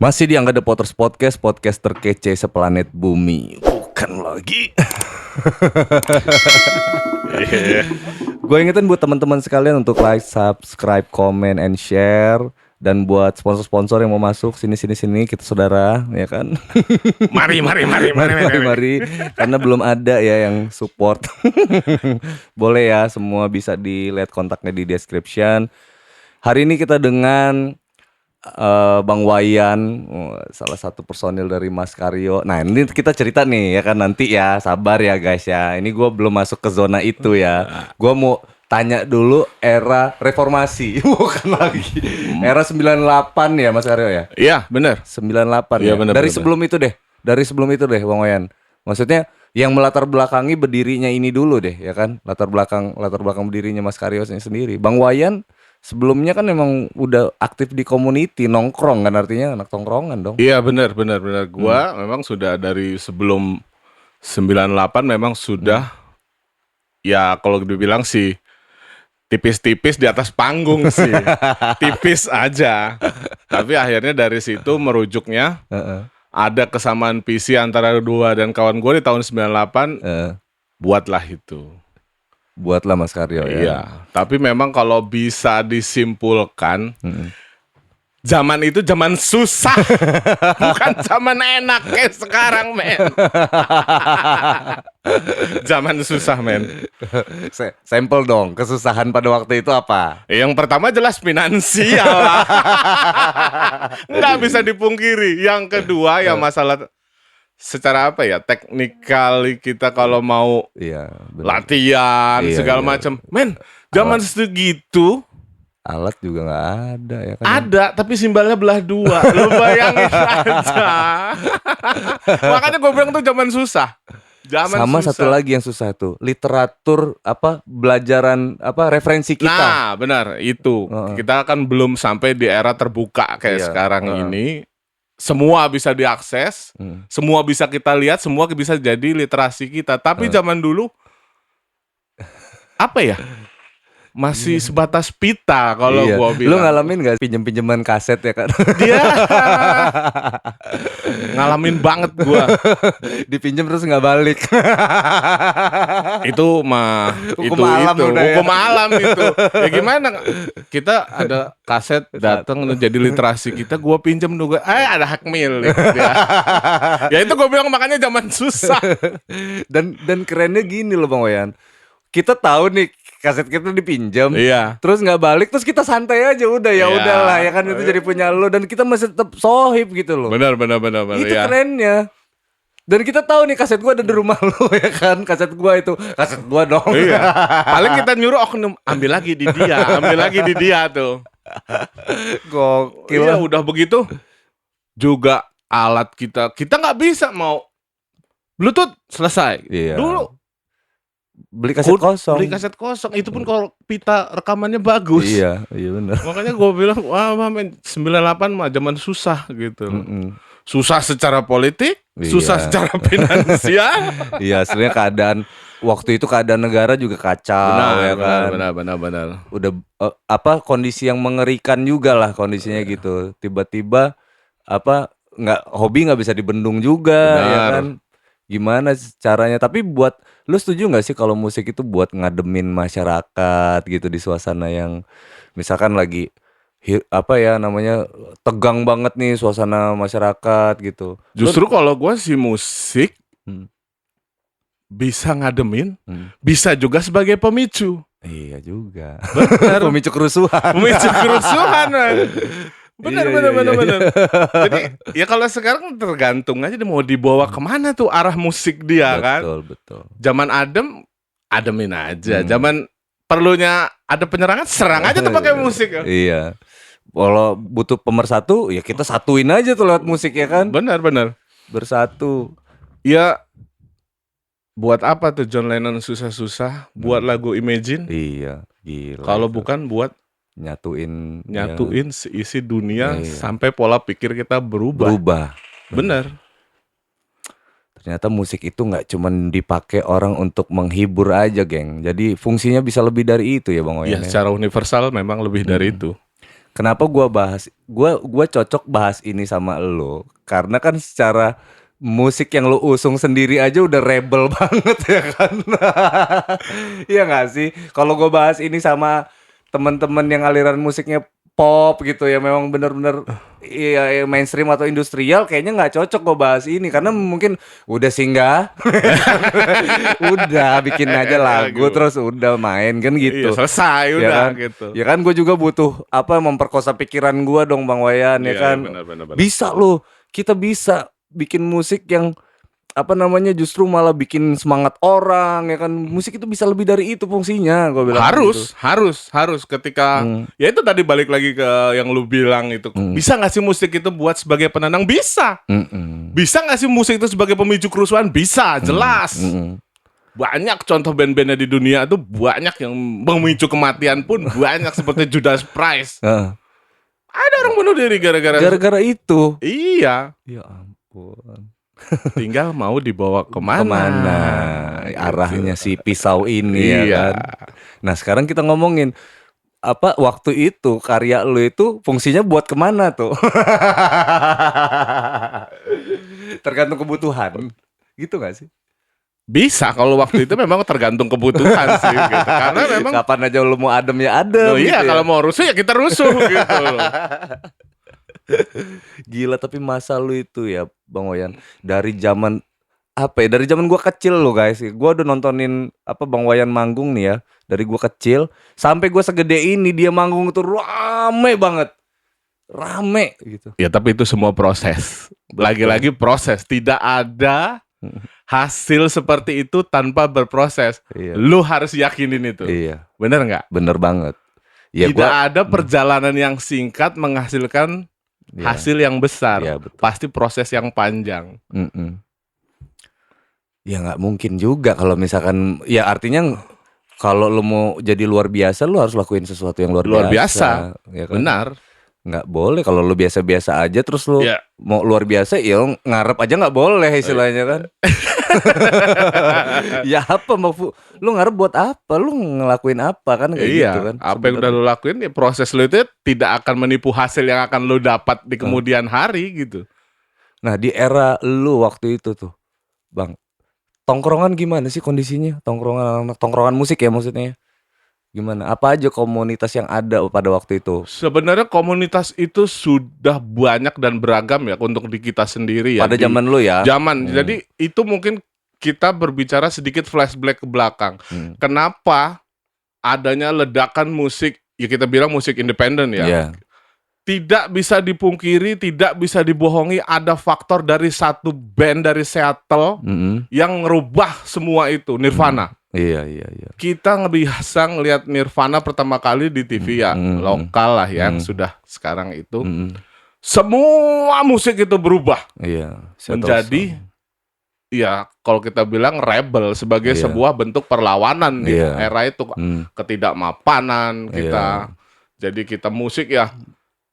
Masih di Angga The Potters Podcast, podcast terkece seplanet bumi. Bukan lagi. Gue ingetin buat teman-teman sekalian untuk like, subscribe, comment, and share. Dan buat sponsor-sponsor yang mau masuk sini kita saudara, ya kan? Mari. Karena belum ada ya yang support. Boleh ya, semua bisa dilihat kontaknya di description. Hari ini kita dengan Bang Wayan, salah satu personil dari Mas Karyo. Nah ini kita cerita nih ya kan, nanti ya, sabar ya guys ya. Ini gue belum masuk ke zona itu ya. Gue mau tanya dulu era reformasi. Bukan lagi era 98 ya Mas Karyo ya. Iya benar. 98 ya, ya. Bener, Dari sebelum itu deh Bang Wayan. Maksudnya yang melatar belakangi berdirinya ini dulu deh ya kan. Latar belakang berdirinya Mas Karyo sendiri. Bang Wayan sebelumnya kan memang udah aktif di community, nongkrong kan, artinya anak tongkrongan dong. Iya benar. Gua memang sudah dari sebelum 98 memang sudah ya kalau dibilang sih tipis-tipis di atas panggung sih. Tipis aja. Tapi akhirnya dari situ merujuknya ada kesamaan visi antara dua dan kawan gue di tahun 98. Buatlah itu. Buatlah Mas Karyo ya. Iya, tapi memang kalau bisa disimpulkan, zaman itu zaman susah, bukan zaman enak kayak sekarang, men. Zaman susah, men. Sampel dong, kesusahan pada waktu itu apa? Yang pertama jelas finansial lah. Nggak bisa dipungkiri. Yang kedua ya masalah secara apa ya, teknikal kita kalau mau latihan segala macam. Men, zaman segitu alat juga nggak ada ya kan? Ada, tapi simbalnya belah dua. Lu bayangin aja. Makanya gue bilang tuh zaman susah. Sama susah. Satu lagi yang susah tuh, literatur belajaran referensi kita. Nah, benar itu. Kita kan belum sampai di era terbuka kayak sekarang ini. Semua bisa diakses, semua bisa kita lihat, semua bisa jadi literasi kita. Tapi zaman dulu apa ya? Masih sebatas pita kalau gua bilang. Lu ngalamin gak pinjem-pinjeman kaset ya kan? Dia ngalamin banget gua. Dipinjem terus nggak balik. Itu mah hukum alam itu. Ya gimana? Kita ada kaset datang jadi literasi kita, gua pinjem juga. Ada hak milik. Ya itu gua bilang makanya zaman susah. Dan kerennya gini loh Bang Wayan. Kita tahu nih kaset kita dipinjam, terus nggak balik, terus kita santai aja udah ya udahlah ya kan, itu jadi punya lo dan kita masih tetap sohib gitu loh. Benar. Itu kerennya. Dan kita tahu nih kaset gua ada di rumah lo ya kan, kaset gua dong. Iya. Paling kita nyuruh oknum ambil lagi di dia tuh. Gokil. Iya udah begitu juga alat kita nggak bisa mau Bluetooth selesai. Dulu beli kaset kosong. Itu pun kalau pita rekamannya bagus. Iya benar. Makanya gue bilang wah men 98 mah zaman susah gitu. Susah secara politik, susah secara finansial. Iya, sebenarnya keadaan waktu itu keadaan negara juga kacau. Benar. Udah kondisi yang mengerikan juga lah kondisinya gitu. Tiba-tiba hobi nggak bisa dibendung juga ya kan. Gimana caranya? Tapi lu setuju nggak sih kalau musik itu buat ngademin masyarakat gitu di suasana yang misalkan lagi tegang banget nih suasana masyarakat gitu. Justru kalau gue sih musik bisa ngademin, bisa juga sebagai pemicu. Iya juga. Benar. Pemicu kerusuhan. Benar. Jadi ya kalau sekarang tergantung aja mau dibawa kemana tuh arah musik dia kan. Betul. Zaman ademin aja. Zaman perlunya ada penyerangan, serang aja tuh pakai musik. Iya. Kalau butuh pemersatu ya kita satuin aja tuh lewat musik ya kan. Benar. Bersatu. Ya buat apa tuh John Lennon susah-susah buat lagu Imagine? Iya, gila. Kalau bukan buat nyatuin seisi dunia sampai pola pikir kita berubah. Benar. Ternyata musik itu nggak cuma dipakai orang untuk menghibur aja, geng. Jadi fungsinya bisa lebih dari itu ya Bang Wayan. Iya, secara universal memang lebih dari itu. Kenapa gua cocok bahas ini sama lo? Karena kan secara musik yang lo usung sendiri aja udah rebel banget ya kan. Iya nggak sih? Kalau gua bahas ini sama teman-teman yang aliran musiknya pop gitu ya, memang bener-bener iya mainstream atau industrial, kayaknya nggak cocok gua bahas ini karena mungkin udah singgah, udah bikin aja lagu terus udah main kan Iya, gitu. selesai Ya udah kan? gitu. Ya kan gue juga butuh memperkosa pikiran gua dong Bang Wayan ya Iya, kan. benar, benar, benar. Bisa loh, kita bisa bikin musik yang justru malah bikin semangat orang ya kan. Musik itu bisa lebih dari itu fungsinya, gua bilang gitu. Harus ketika ya itu tadi balik lagi ke yang lu bilang itu. Bisa nggak sih musik itu buat sebagai penenang? Bisa. Bisa nggak sih musik itu sebagai pemicu kerusuhan? Bisa, jelas. Banyak contoh band-bandnya di dunia itu banyak yang memicu kematian pun banyak seperti Judas Priest. Ada orang bunuh diri gara-gara itu. Iya. Ya ampun. Tinggal mau dibawa kemana? Kemana arahnya si pisau ini ya Iya. kan. Nah sekarang kita ngomongin waktu itu karya lu itu fungsinya buat kemana tuh? Tergantung kebutuhan, gitu gak sih? Bisa kalau waktu itu memang tergantung kebutuhan sih gitu. Karena memang Kapan aja lu mau adem ya adem. oh iya gitu ya. kalau mau rusuh ya kita rusuh gitu. Gila, tapi masa lu itu ya Bang Wayan, dari zaman dari zaman gua kecil lo guys, gua udah nontonin Bang Wayan manggung nih ya, dari gua kecil sampai gua segede ini dia manggung tuh rame banget, rame gitu. Ya tapi itu semua proses. Lagi-lagi proses, tidak ada hasil seperti itu tanpa berproses. Iya. Lu harus yakinin itu. Iya, Bener nggak? bener banget. Ya, Tidak ada perjalanan yang singkat menghasilkan hasil yang besar. Iya, betul. Pasti proses yang panjang. Ya nggak mungkin juga kalau misalkan ya artinya kalau lu mau jadi luar biasa lu harus lakuin sesuatu yang luar biasa. Ya kan? Benar. Nggak boleh kalau lu biasa-biasa aja terus lu Ya. mau luar biasa ya ngarep aja nggak boleh istilahnya kan. Ya lu ngarep buat apa, lu ngelakuin apa kan kayak Iya, gitu kan. apa yang udah lu lakuin ya proses lu itu tidak akan menipu hasil yang akan lu dapat di kemudian hari gitu. Nah di era lu waktu itu tuh Bang, tongkrongan gimana sih kondisinya, tongkrongan musik ya maksudnya, gimana, apa aja komunitas yang ada pada waktu itu Sebenarnya komunitas itu sudah banyak dan beragam ya untuk di kita sendiri ya. pada zaman lu ya. Jadi itu mungkin kita berbicara sedikit flashback ke belakang. Kenapa adanya ledakan musik, ya kita bilang musik independen ya. Iya. Tidak bisa dipungkiri, tidak bisa dibohongi, ada faktor dari satu band dari Seattle yang ngerubah semua itu, Nirvana. Iya. Kita bisa ngelihat Nirvana pertama kali di TV ya, lokal lah ya, sudah sekarang itu. Semua musik itu berubah. Iya. Menjadi ya kalau kita bilang rebel sebagai sebuah bentuk perlawanan di era itu, ketidakmapanan kita. Jadi kita musik ya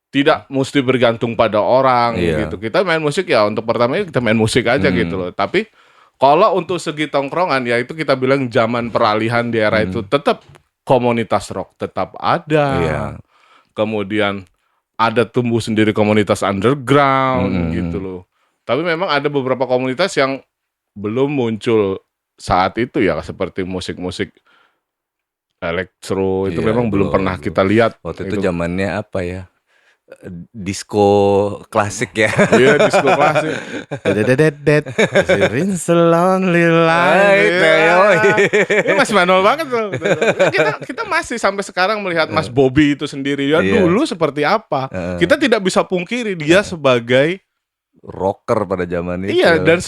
tidak mesti bergantung pada orang gitu. Kita main musik ya untuk pertamanya kita main musik aja gitu loh. Tapi kalau untuk segi tongkrongan ya itu kita bilang zaman peralihan di era itu tetap komunitas rock tetap ada. Kemudian ada tumbuh sendiri komunitas underground gitu loh. Tapi memang ada beberapa komunitas yang belum muncul saat itu ya, seperti musik-musik elektro itu memang belum pernah kita lihat. Waktu itu zamannya disco klasik ya. Iya, disco klasik. It's a lonely life. Ini masih manual banget tuh. Kita masih sampai sekarang melihat Mas Bobby itu sendiri ya dulu seperti apa. Kita tidak bisa pungkiri dia sebagai rocker pada zaman itu. Iya, dan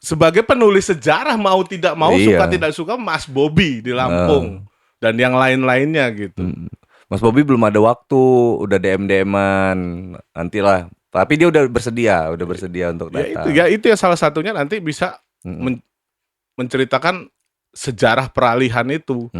sebagai penulis sejarah mau tidak mau suka tidak suka Mas Bobby di Lampung dan yang lain-lainnya gitu. Mas Bobby belum ada waktu, udah DM-an nantilah. Tapi dia udah bersedia untuk datang. Ya itu ya salah satunya nanti bisa menceritakan sejarah peralihan itu.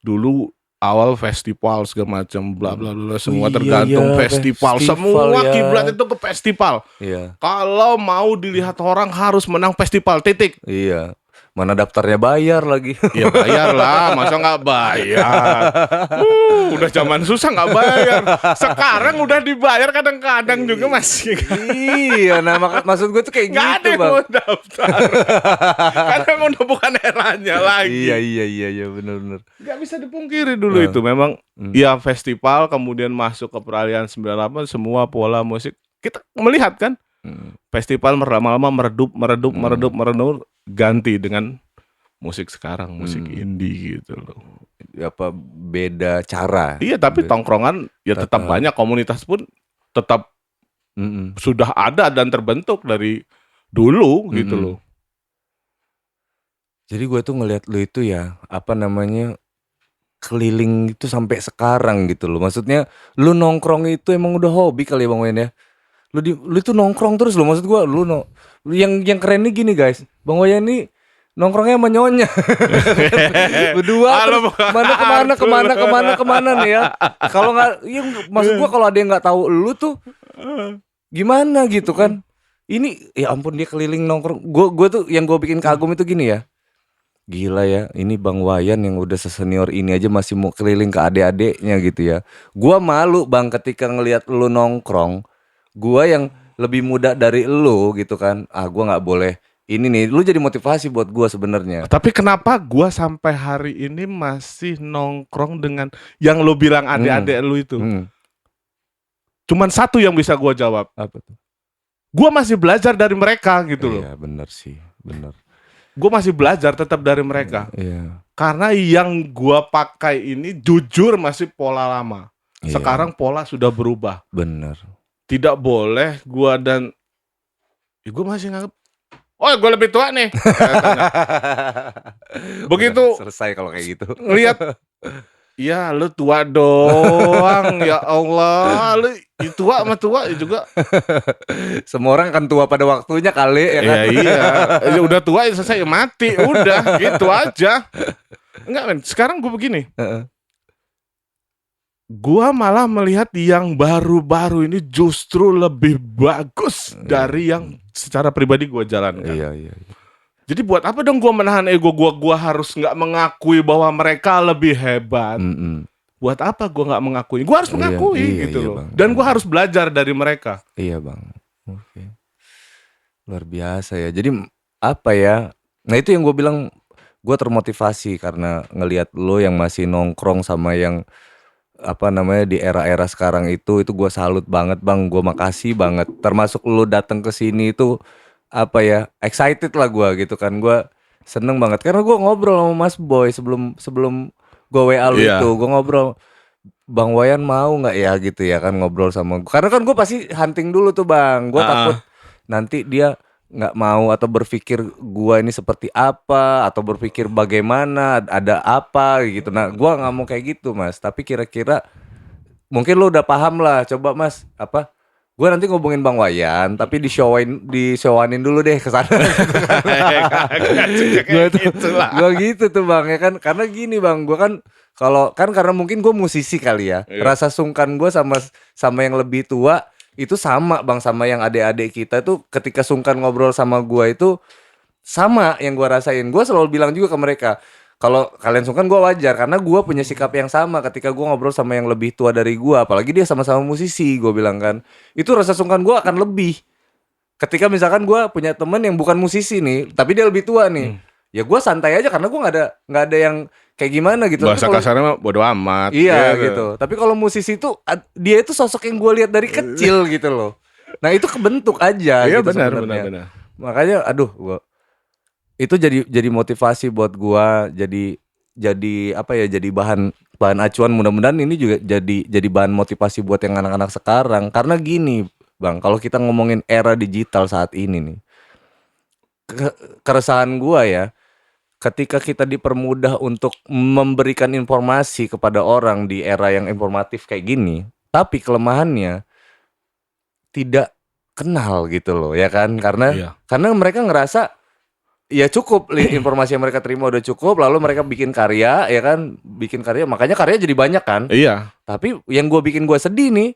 Dulu awal festival segala macam bla bla bla semua tergantung festival. Semua kiblat itu ke festival. Iya. Kalau mau dilihat orang harus menang festival titik. Iya. Mana daftarnya bayar lagi. Ya bayar lah, masa nggak bayar? Udah zaman susah nggak bayar. Sekarang udah dibayar kadang-kadang juga masih. Iya, nah maksud gue tuh kayak Nggak ada gitu, yang Bang. mau daftar. Kadang udah bukan eranya lagi. Iya, benar-benar. Nggak bisa dipungkiri dulu itu. Memang ya festival kemudian masuk ke peralihan 98 semua pola musik. Kita melihat kan. Festival lama-lama meredup ganti dengan musik sekarang, musik indie gitu loh. Apa beda cara. Iya, tapi tongkrongan ya tetap banyak, komunitas pun tetap sudah ada dan terbentuk dari dulu gitu loh. Jadi gue tuh ngelihat lu itu ya, apa namanya, keliling itu sampai sekarang gitu loh. Maksudnya lu nongkrong itu emang udah hobi kali ya Bang Wayan ya. Lu itu nongkrong terus loh, maksud gua yang keren nih gini guys. Bang Wayan nih nongkrongnya sama nyonya. Berdua terus kemana nih ya. Kalau nggak, ya, maksud gua kalau ada yang nggak tahu lu tuh gimana gitu kan. Ini ya ampun dia keliling nongkrong. Gua tuh yang gua bikin kagum itu gini ya. Gila ya, ini Bang Wayan yang udah sesenior ini aja masih mau keliling ke adik-adiknya gitu ya. Gua malu Bang ketika ngelihat lu nongkrong. Gua yang lebih muda dari lu gitu kan. Gua nggak boleh. Ini nih, lu jadi motivasi buat gua sebenarnya. Tapi kenapa gua sampai hari ini masih nongkrong dengan yang lu bilang adik-adik lu itu? Cuman satu yang bisa gua jawab. Apa tuh? Gua masih belajar dari mereka gitu loh. Iya, benar sih, benar. Gue masih belajar tetap dari mereka. Iya. Karena yang gua pakai ini jujur masih pola lama. Iya. Sekarang pola sudah berubah. Benar. Tidak boleh gua dan gue masih nganggap, oh gue lebih tua nih. Begitu udah selesai kalau kayak gitu. Ngelihat, ya lu tua doang, ya Allah, lu tua sama tua juga. Semua orang kan tua pada waktunya kali ya kan. Iya. Udah tua ya selesai mati, udah gitu aja. Enggak men, sekarang gue begini. Gua malah melihat yang baru-baru ini justru lebih bagus dari yang secara pribadi gua jalankan. Iya. Jadi buat apa dong gua menahan ego gua harus nggak mengakui bahwa mereka lebih hebat. Buat apa gua nggak mengakui? Gua harus mengakui gitu loh. Bang. Dan gua harus belajar dari mereka. Iya Bang. Oke. Luar biasa ya. Jadi apa ya? Nah itu yang gue bilang, gue termotivasi karena ngelihat lo yang masih nongkrong sama yang apa namanya di era-era sekarang itu gue salut banget Bang. Gue makasih banget. Termasuk lo datang ke sini itu apa ya? Excited lah gue gitu kan. Gue seneng banget karena gue ngobrol sama Mas Boy sebelum gue WA lu itu, gue ngobrol. Bang Wayan mau nggak ya gitu ya kan ngobrol sama gue. Karena kan gue pasti hunting dulu tuh Bang. Gue takut nanti dia nggak mau atau berpikir gue ini seperti apa atau berpikir bagaimana ada apa gitu. Nah gue nggak mau kayak gitu Mas. Tapi kira-kira mungkin lo udah paham lah. Coba Mas apa? Gue nanti ngomongin Bang Wayan tapi disewanin dulu deh ke sana. Gue gitu tuh Bang ya kan. Karena gini Bang, gue kan kalau kan karena mungkin gue musisi kali ya. Rasa sungkan gue sama yang lebih tua itu sama Bang, sama yang adik-adik kita tuh ketika sungkan ngobrol sama gue itu sama yang gue rasain. Gue selalu bilang juga ke mereka, kalau kalian sungkan gue wajar karena gue punya sikap yang sama ketika gue ngobrol sama yang lebih tua dari gue, apalagi dia sama-sama musisi. Gue bilang kan, itu rasa sungkan gue akan lebih ketika misalkan gue punya temen yang bukan musisi nih, tapi dia lebih tua nih. Ya gue santai aja karena gue nggak ada yang kayak gimana gitu. Bahasa kasarnya mah bodo amat. Iya gitu. Tapi kalau musisi itu dia itu sosok yang gue lihat dari kecil gitu loh. Nah itu kebentuk aja. Iya gitu benar. Makanya gua itu jadi motivasi buat gue. Jadi apa ya? Jadi bahan acuan. Mudah-mudahan ini juga jadi bahan motivasi buat yang anak-anak sekarang. Karena gini Bang, kalau kita ngomongin era digital saat ini nih, keresahan gue ya. Ketika kita dipermudah untuk memberikan informasi kepada orang di era yang informatif kayak gini, tapi kelemahannya tidak kenal gitu loh, ya kan? Karena mereka ngerasa ya cukup informasi yang mereka terima udah cukup, lalu mereka bikin karya, ya kan? Bikin karya, makanya karya jadi banyak kan? Iya. Tapi yang gue bikin gue sedih nih,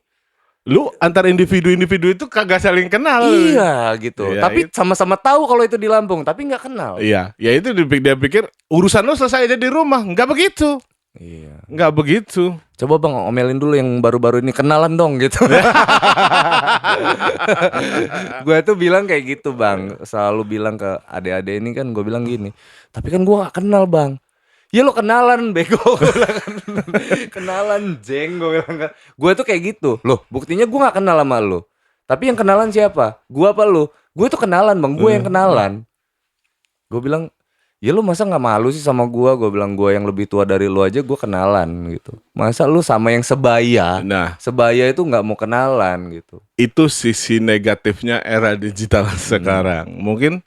Lu antar individu-individu itu kagak saling kenal. Iya gitu. Iya, Tapi sama-sama tahu kalau itu di Lampung, tapi nggak kenal. Iya, ya itu dia pikir urusan lu selesai aja di rumah. Nggak begitu. Iya. Nggak begitu. Coba Bang omelin dulu yang baru-baru ini, kenalan dong gitu. Gue tuh bilang kayak gitu Bang, selalu bilang ke adik-adik ini kan, gue bilang gini, tapi kan gue gak kenal Bang. Ya lo kenalan bego. Gua bilang kan. Kenalan jeng, gue bilang kan. Gue tuh kayak gitu. Loh buktinya gue gak kenal sama lo, tapi yang kenalan siapa? Gue apa lo? Gue tuh kenalan Bang, gue yang kenalan. Gue bilang, ya lu masa gak malu sih sama gue? Gue bilang gue yang lebih tua dari lu aja gue kenalan gitu. Masa lu sama yang sebaya? Nah, Sebaya itu gak mau kenalan gitu. itu sisi negatifnya era digital sekarang. Mungkin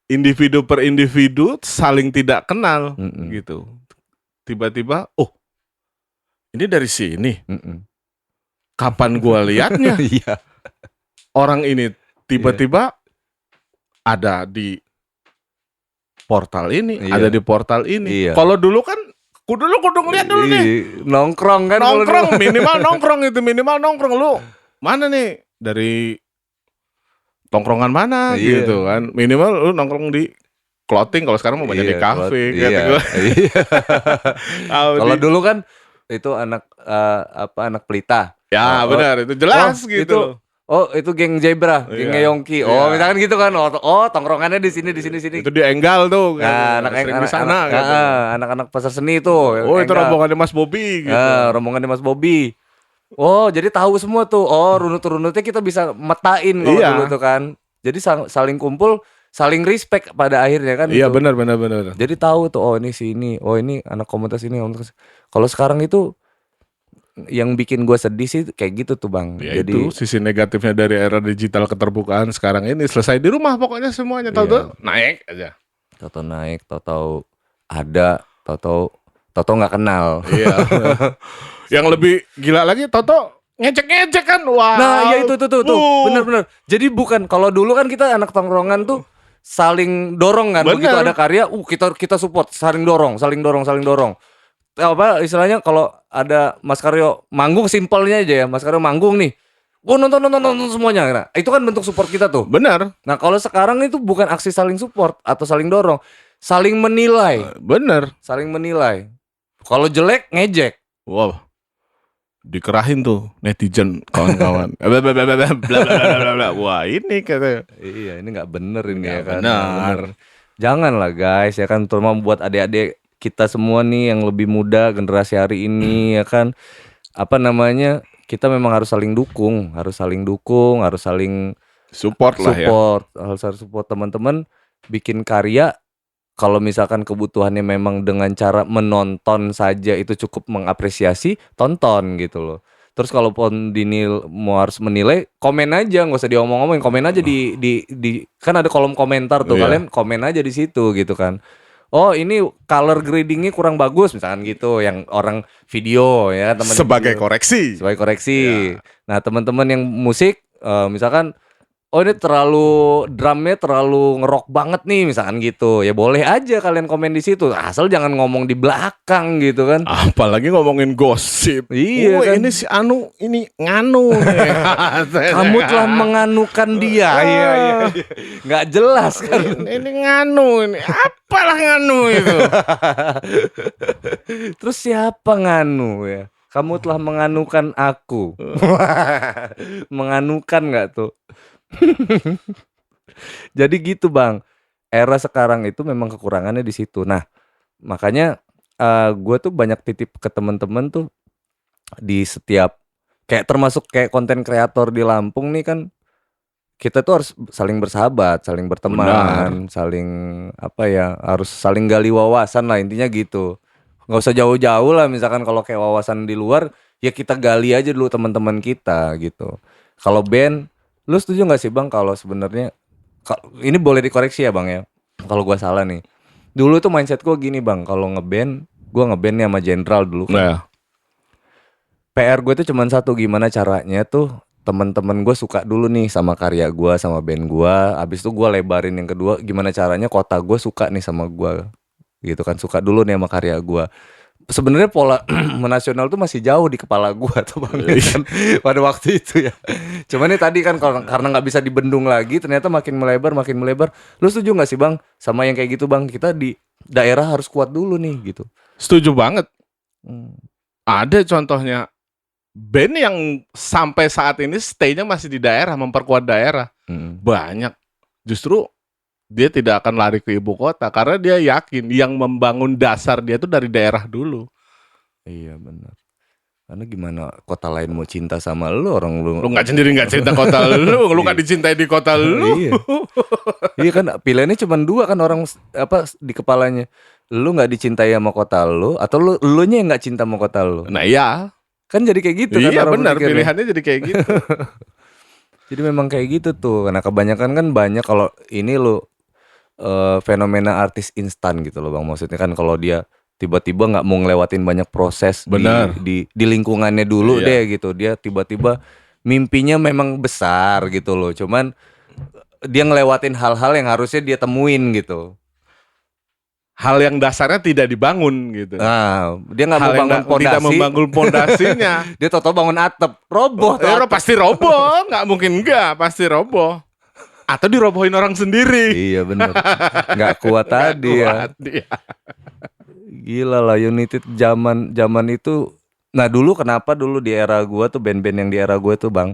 individu per individu saling tidak kenal gitu. Tiba-tiba, oh ini dari sini. Kapan gua liatnya? Iya. Orang ini tiba-tiba ada di portal ini, Iya. ada di portal ini. Iya. Kalau dulu kan kudu lihat dulu nih. Nongkrong kan. kalau Nongkrong, dulu. minimal nongkrong lu. Mana nih? Dari tongkrongan mana Iya. gitu kan. Minimal lu nongkrong di clothing, kalau sekarang mau banyak di kafe Iya. kata gua. Iya. Kalau Di- dulu kan itu anak anak pelita. ya Oh, benar, itu jelas oh, gitu. itu geng Zebra, gengnya Iya. Yongki. Iya. Oh, misalkan gitu kan. Oh, tongkrongannya di sini. Itu di Enggal tuh Nah, kan. Sering di sana gitu. anak-anak pasar seni tuh. Oh, itu Enggal. rombongannya Mas Bobby gitu. Rombongannya Mas Bobby. Oh, jadi tahu semua tuh. Oh, runut-runutnya kita bisa metain kalau Iya. dulu tuh kan. Jadi saling kumpul, saling respect pada akhirnya kan. Iya, gitu. benar. Jadi tahu tuh, oh ini sini, oh ini anak komunitas ini. Kalau sekarang itu yang bikin gue sedih sih kayak gitu tuh Bang. Ya Jadi itu sisi negatifnya dari era digital keterbukaan sekarang ini, selesai di rumah pokoknya semuanya tahu-tahu naik aja. Toto naik, Toto ada, Toto nggak kenal. Iya. Yang lebih gila lagi Toto ngecek kan. Wah. Nah, ya itu tuh. Benar. Jadi bukan, kalau dulu kan kita anak tongkrongan tuh saling dorong kan. Bener. Begitu ada karya, kita support, saling dorong. Apa istilahnya, kalau ada Mas Karyo manggung, simpelnya aja ya, Mas Karyo manggung nih. Oh, nonton semuanya. Nah, itu kan bentuk support kita tuh. Benar. Nah, kalau sekarang itu bukan aksi saling support atau saling dorong, saling menilai. Benar. Saling menilai. Kalau jelek ngejek. Wow. Dikerahin tuh netizen kawan-kawan. Bla, bla, bla, bla, bla, bla, bla, bla. Wah, ini katanya. Iya, ini nggak bener ini Nggak ya kan. benar. Nggak bener. Janganlah guys, ya kan, terutama buat adik-adik kita semua nih yang lebih muda, generasi hari ini ya kan. Apa namanya? Kita memang harus saling dukung, harus saling Support lah ya. harus support teman-teman bikin karya. Kalau misalkan kebutuhannya memang dengan cara menonton saja itu cukup mengapresiasi, tonton gitu loh. Terus kalau pun mau harus menilai, komen aja, nggak usah diomong-omongin, komen aja di kan ada kolom komentar tuh, Iya. kalian komen aja di situ gitu kan. Oh ini color gradingnya kurang bagus misalkan gitu, yang orang video ya teman Sebagai video. koreksi. Sebagai koreksi. Iya. Nah teman-teman yang musik, misalkan oh ini drumnya terlalu ngerok banget nih misalkan gitu, ya boleh aja kalian komen di situ, asal jangan ngomong di belakang gitu kan. Apalagi ngomongin gosip. Iya Oh, kan. ini si Anu ini nganu nih. Kamu telah menganukan dia. Iya. Nggak jelas kan. Ini nganu ini. Apalah nganu itu. Terus siapa nganu ya? Kamu telah menganukan aku. Menganukan nggak tuh? Jadi gitu Bang. Era sekarang itu memang kekurangannya di situ. Nah, makanya gue tuh banyak titip ke temen-temen tuh di setiap, kayak termasuk kayak konten kreator di Lampung nih kan, kita tuh harus saling bersahabat, saling berteman, saling apa ya, harus saling gali wawasan lah, intinya gitu. Nggak usah jauh-jauh lah, misalkan kalau kayak wawasan di luar ya kita gali aja dulu teman-teman kita gitu. Kalau band, lu setuju nggak sih Bang kalau sebenarnya ini boleh dikoreksi ya Bang ya, kalau gua salah nih. Dulu tuh mindset gua gini Bang, kalau gua ngeband nih sama Jenderal dulu. Nah, PR gue tuh cuman satu, gimana caranya tuh teman-teman gue suka dulu nih sama karya gue, sama band gue. Abis itu gue lebarin yang kedua, gimana caranya kota gue suka nih sama gue, gitu kan, suka dulu nih sama karya gue. sebenarnya pola menasional tuh masih jauh di kepala gua tuh Bang kan, pada waktu itu ya. Cuman nih tadi kan karena nggak bisa dibendung lagi, ternyata makin melebar makin melebar. Lu setuju nggak sih Bang sama yang kayak gitu Bang? Kita di daerah harus kuat dulu nih gitu. Setuju banget. Hmm. Ada contohnya band yang sampai saat ini stay-nya masih di daerah, memperkuat daerah. Banyak. Justru dia tidak akan lari ke ibu kota karena dia yakin yang membangun dasar dia itu dari daerah dulu. Iya benar. Karena gimana kota lain mau cinta sama lu, orang lu Lu nggak cinta kota lu nggak dicintai di kota lu. Iya. Iya kan pilihannya cuma dua kan orang apa di kepalanya. Lu nggak dicintai sama kota lu atau lu nya yang nggak cinta sama kota lu. Nah iya, Kan jadi kayak gitu kan iya orang benar berpikirnya. pilihannya jadi kayak gitu. Jadi memang kayak gitu tuh. Karena kebanyakan kan banyak kalau ini lu fenomena artis instan gitu loh Bang. Maksudnya kan kalau dia tiba-tiba nggak mau ngelewatin banyak proses Benar. di lingkungannya dulu Iya. deh gitu. Dia tiba-tiba mimpinya memang besar gitu loh. Cuman dia ngelewatin hal-hal yang harusnya dia temuin gitu. Hal yang dasarnya tidak dibangun gitu. Nah, dia nggak mau Hal yang bangun tidak pondasi. membangun pondasinya. Dia tau-tau bangun atap, roboh tuh atap. Pasti roboh, nggak mungkin enggak, pasti roboh. Atau dirobohin orang sendiri. Iya bener. Nggak kuat tadi ya. Kuat dia. Gila lah United zaman itu. Nah dulu kenapa dulu di era gua tuh band-band yang di era gua tuh Bang,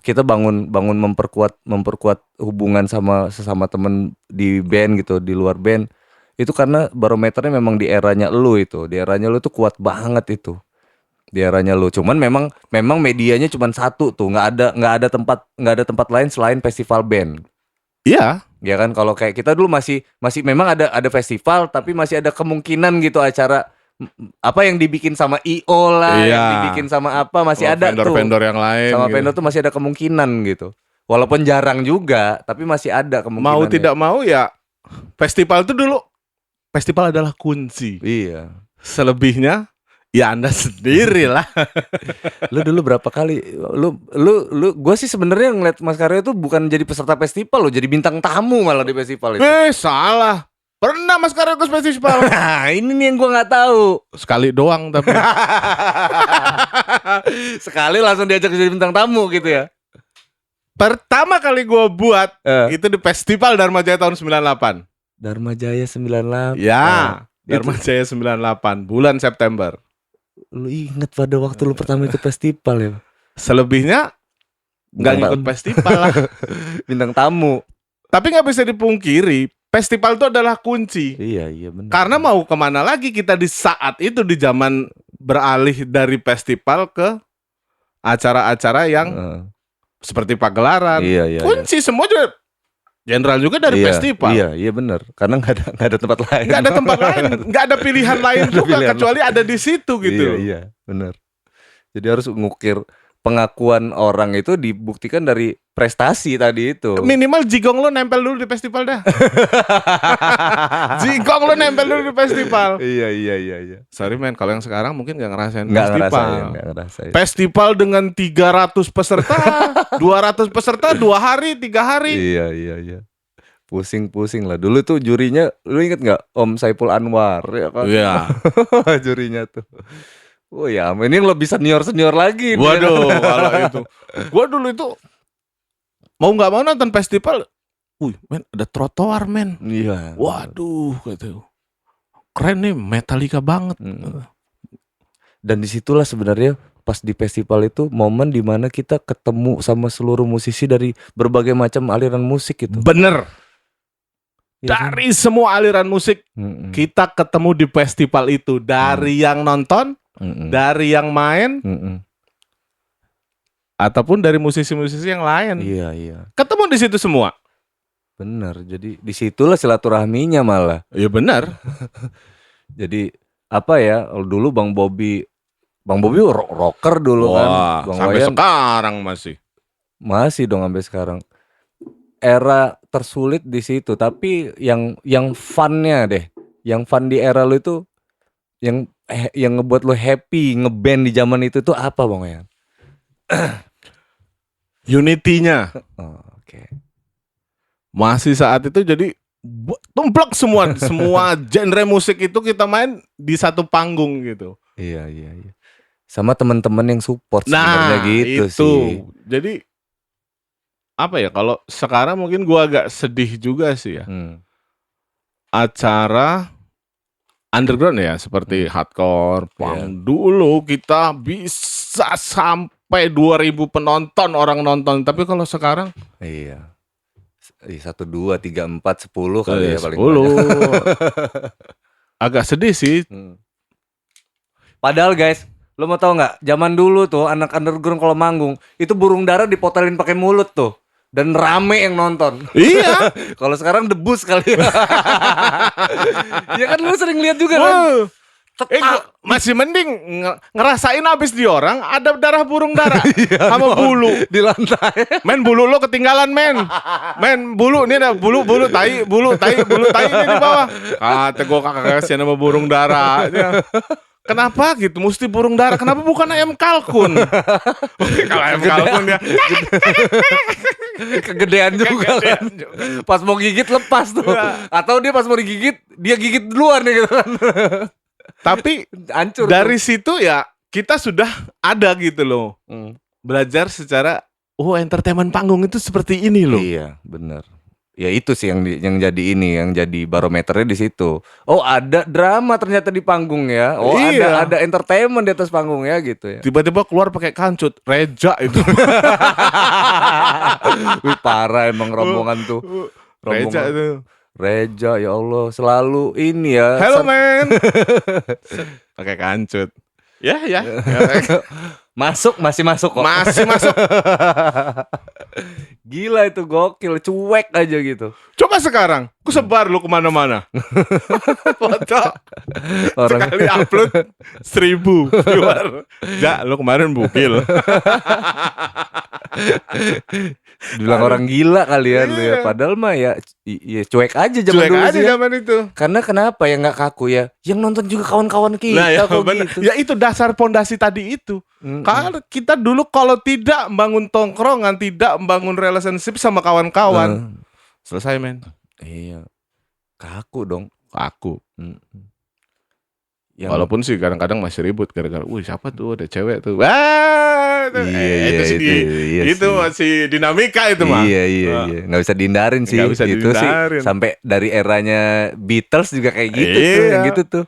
kita bangun memperkuat hubungan sama sesama temen di band gitu, di luar band. Itu karena barometernya memang di eranya lu itu. Di eranya lu tuh kuat banget itu. Di eranya lu. Cuman memang medianya cuma satu tuh, nggak ada tempat lain selain festival band. Iya. Ya kan kalau kayak kita dulu masih memang ada festival tapi masih ada kemungkinan gitu acara apa yang dibikin sama IO lah, Iya. yang dibikin sama apa masih ada tuh. Vendor-vendor yang lain. Sama gitu. vendor tuh masih ada kemungkinan gitu. Walaupun jarang juga, tapi masih ada kemungkinan. Mau tidak mau ya, festival itu dulu. Festival adalah kunci. Iya. Selebihnya ya Anda sendiri lah. Lu dulu berapa kali gue sih sebenarnya ngeliat Mas Karyo tuh bukan jadi peserta festival lo, jadi bintang tamu malah di festival itu. Salah. Pernah Mas Karyo ke festival. Nah, ini nih yang gue nggak tahu. Sekali doang tapi. Sekali langsung diajak jadi bintang tamu gitu ya. Pertama kali gue buat itu di festival Dharma Jaya tahun 98. Dharma Jaya 98. Ya, Dharma Jaya 98 bulan September. Lu inget pada waktu lu pertama ikut festival ya? Selebihnya nggak ngikut festival lah. Bintang tamu. Tapi nggak bisa dipungkiri, festival itu adalah kunci. Iya benar. Karena mau kemana lagi kita di saat itu di zaman beralih dari festival ke acara-acara yang seperti pagelaran. Iya. Kunci semua juga. Jenderal juga dari festival. Iya benar. Karena nggak ada tempat lain. Nggak ada tempat lain, nggak ada pilihan lain juga kecuali ada di situ gitu. Iya benar. Jadi harus ngukir pengakuan orang itu dibuktikan dari prestasi tadi itu. Minimal jigong lo nempel dulu di festival dah. Jigong lo nempel dulu di festival. Iya. Sorry men, kalau yang sekarang mungkin nggak ngerasain Nggak festival. ngerasain. Festival dengan 300 peserta, 200 peserta 2 hari, 3 hari. Iya. Pusing lah. Dulu tuh jurinya, lu inget nggak Om Saipul Anwar ya kan? Iya. Jurinya tuh. Oh ya, ini yang lebih senior lagi. Waduh, kalau itu. Gua dulu itu mau nggak mau nonton festival. Men, ada trotoar men. Iya. Waduh, gitu. Keren nih, Metallica banget. Dan disitulah sebenarnya pas di festival itu momen dimana kita ketemu sama seluruh musisi dari berbagai macam aliran musik gitu. Bener. Ya, Dari semua aliran musik kita ketemu di festival itu. Dari yang nonton, dari yang main, ataupun dari musisi-musisi yang lain. Iya. Ketemu di situ semua. Bener. Jadi disitulah silaturahminya malah. Iya benar. Jadi apa ya? Dulu Bang Bobby rocker dulu kan. Bang Sampai Wayan sekarang masih dong sampai sekarang. Era tersulit di situ, tapi yang funnya deh, yang fun di era lu itu, yang ngebuat lu happy ngeband di zaman itu tuh apa Bang ya? Unity-nya. Oke. Masih saat itu jadi tumplek semua genre musik itu kita main di satu panggung gitu. Iya. Sama teman-teman yang support sebenarnya gitu itu. sih. Jadi apa ya, kalau sekarang mungkin gua agak sedih juga sih ya. Acara underground ya seperti hardcore, punk dulu kita bisa sampai 2.000 penonton orang nonton, tapi kalau sekarang Iya. 1, 2, 3, 4, 10 kali ya paling 10. banyak. Agak sedih sih. Padahal guys, lo mau tahu nggak? Zaman dulu tuh anak underground kalau manggung itu burung dara dipotelin pakai mulut tuh. Dan rame yang nonton. Iya. Kalau sekarang debus kali ya. Ya kan lu sering lihat juga kan. Masih mending ngerasain abis di orang ada darah burung dara sama bulu di lantai. Men, bulu lo ketinggalan men bulu ini ada bulu tai ini di bawah. Kata gue kakak kasihan sama burung dara. Kenapa gitu mesti burung dara? Kenapa bukan ayam kalkun? Kalau ayam kalkun dia kegedean juga kan. Pas mau gigit lepas tuh. Atau dia pas mau digigit dia gigit duluan nih gitu kan. Tapi hancur dari tuh. situ ya kita sudah ada gitu loh. Belajar secara entertainment panggung itu seperti ini loh. Iya, benar. Ya itu sih yang yang jadi barometernya di situ. Oh, ada drama ternyata di panggung ya. Oh, iya. ada entertainment di atas panggung ya gitu ya. Tiba-tiba keluar pakai kancut, Reja itu. Wih, parah emang rombongan tuh. Reja itu. Reja, ya Allah, selalu ini ya. Hello men. Pakai kancut. Ya. Masih masuk kok. Masih masuk. Gila itu gokil, cuek aja gitu. Coba sekarang, ku sebar lu kemana-mana. Foto. Sekali upload 1.000 viewer. Ja, lu kemarin bukil. Dibilang orang gila kali ya lu ya. Padahal mah ya cuek aja zaman dulu sih. Zaman itu. Karena kenapa ya nggak kaku ya? Yang nonton juga kawan-kawan kita ya, kok gitu. gitu. Ya itu dasar pondasi tadi itu. Karena kita dulu kalau tidak membangun tongkrongan, tidak membangun relationship sama kawan-kawan, selesai men. Iya. Kaku dong. Kaku. Walaupun sih kadang-kadang masih ribut gara-gara, siapa tuh ada cewek tuh. Itu masih dinamika itu mah. Iya. Nggak bisa dihindarin sih. Nggak bisa itu dihindarin. Sih sampai dari eranya Beatles juga kayak gitu tuh, yang gitu tuh.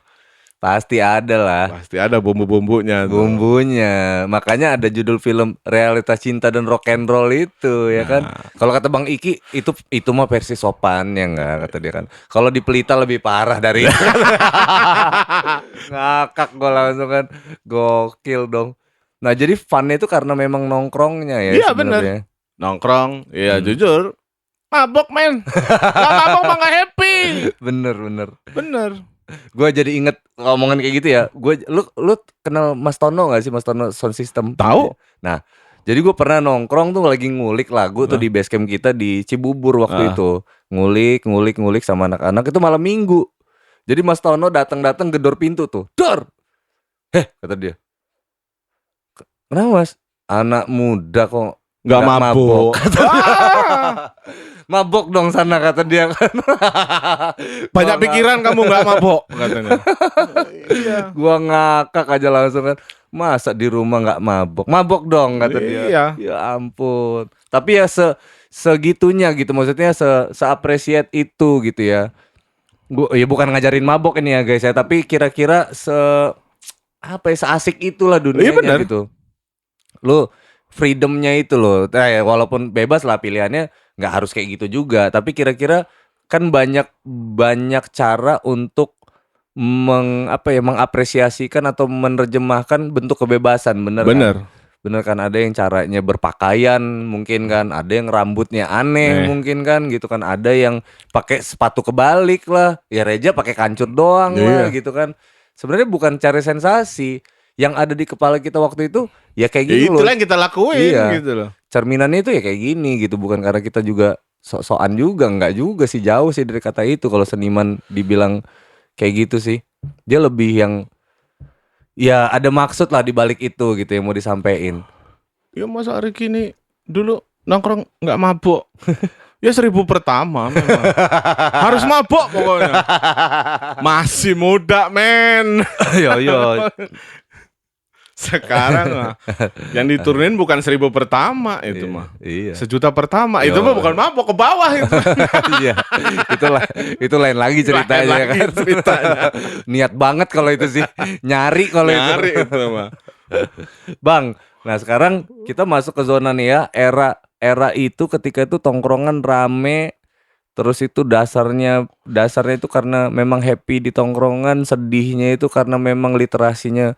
Pasti ada lah. Pasti ada bumbu-bumbunya. Bumbunya. Makanya ada judul film Realitas Cinta dan Rock and Roll itu ya kan. Kalau kata Bang Iki itu mah versi sopan ya enggak, kata dia kan. Kalau di Pelita lebih parah dari ngakak gue langsung kan. Gokil dong. Nah, jadi funnya itu karena memang nongkrongnya ya. Iya bener. Nongkrong. Iya jujur. Mabok men. Gak mabok mah gak happy. Bener. Gue jadi inget ngomongan kayak gitu ya. Lu kenal Mas Tono gak sih? Mas Tono Sound System. Tahu. Nah, jadi gue pernah nongkrong tuh lagi ngulik lagu tuh di basecamp kita di Cibubur waktu itu. Ngulik sama anak-anak itu malam minggu. Jadi Mas Tono datang gedor pintu tuh. Dor. Kata dia. Kenapa Mas? Anak muda kok Gak mabok. Mabok dong sana, kata dia kan. Banyak pikiran kamu gak mabok katanya. Iya. Gua ngakak aja langsung kan. Masa di rumah gak mabok? Mabok dong, kata dia. Ya ampun. Tapi ya segitunya gitu, maksudnya se-appreciate itu gitu ya. Gua ya bukan ngajarin mabok ini ya guys ya, tapi kira-kira seasik itulah dunianya gitu. Lu freedomnya itu loh, walaupun bebas lah pilihannya, nggak harus kayak gitu juga. Tapi kira-kira kan banyak cara untuk mengapresiasikan atau menerjemahkan bentuk kebebasan, bener kan? Ada yang caranya berpakaian mungkin kan, ada yang rambutnya aneh mungkin kan gitu kan, ada yang pakai sepatu kebalik lah, ya Reja pakai kancut doang lah gitu kan. Sebenarnya bukan cari sensasi. Yang ada di kepala kita waktu itu ya kayak gini loh. Itulah yang kita lakuin gitu loh. Cerminannya itu ya kayak gini gitu, bukan karena kita juga sok-sokan juga, enggak juga sih, jauh sih dari kata itu. Kalau seniman dibilang kayak gitu sih, dia lebih yang ya ada maksud lah di balik itu gitu yang mau disampaikan. Ya masa hari gini dulu nongkrong nggak mabuk. Ya 1000 pertama memang. Harus mabok pokoknya. Masih muda men. Yo yo. Sekarang mah yang diturunin bukan 1000 pertama itu mah. Iya. 1.000.000 pertama. Itu Yo. mah bukan mabok, ke bawah itu. Iya. Itu lain lagi ceritanya Lain lagi kan. ceritanya. Niat banget kalau itu sih. Nyari kalau itu. Nyari itu mah. Bang, nah sekarang kita masuk ke zona nih ya, era itu ketika itu tongkrongan rame, terus itu dasarnya itu karena memang happy di tongkrongan, sedihnya itu karena memang literasinya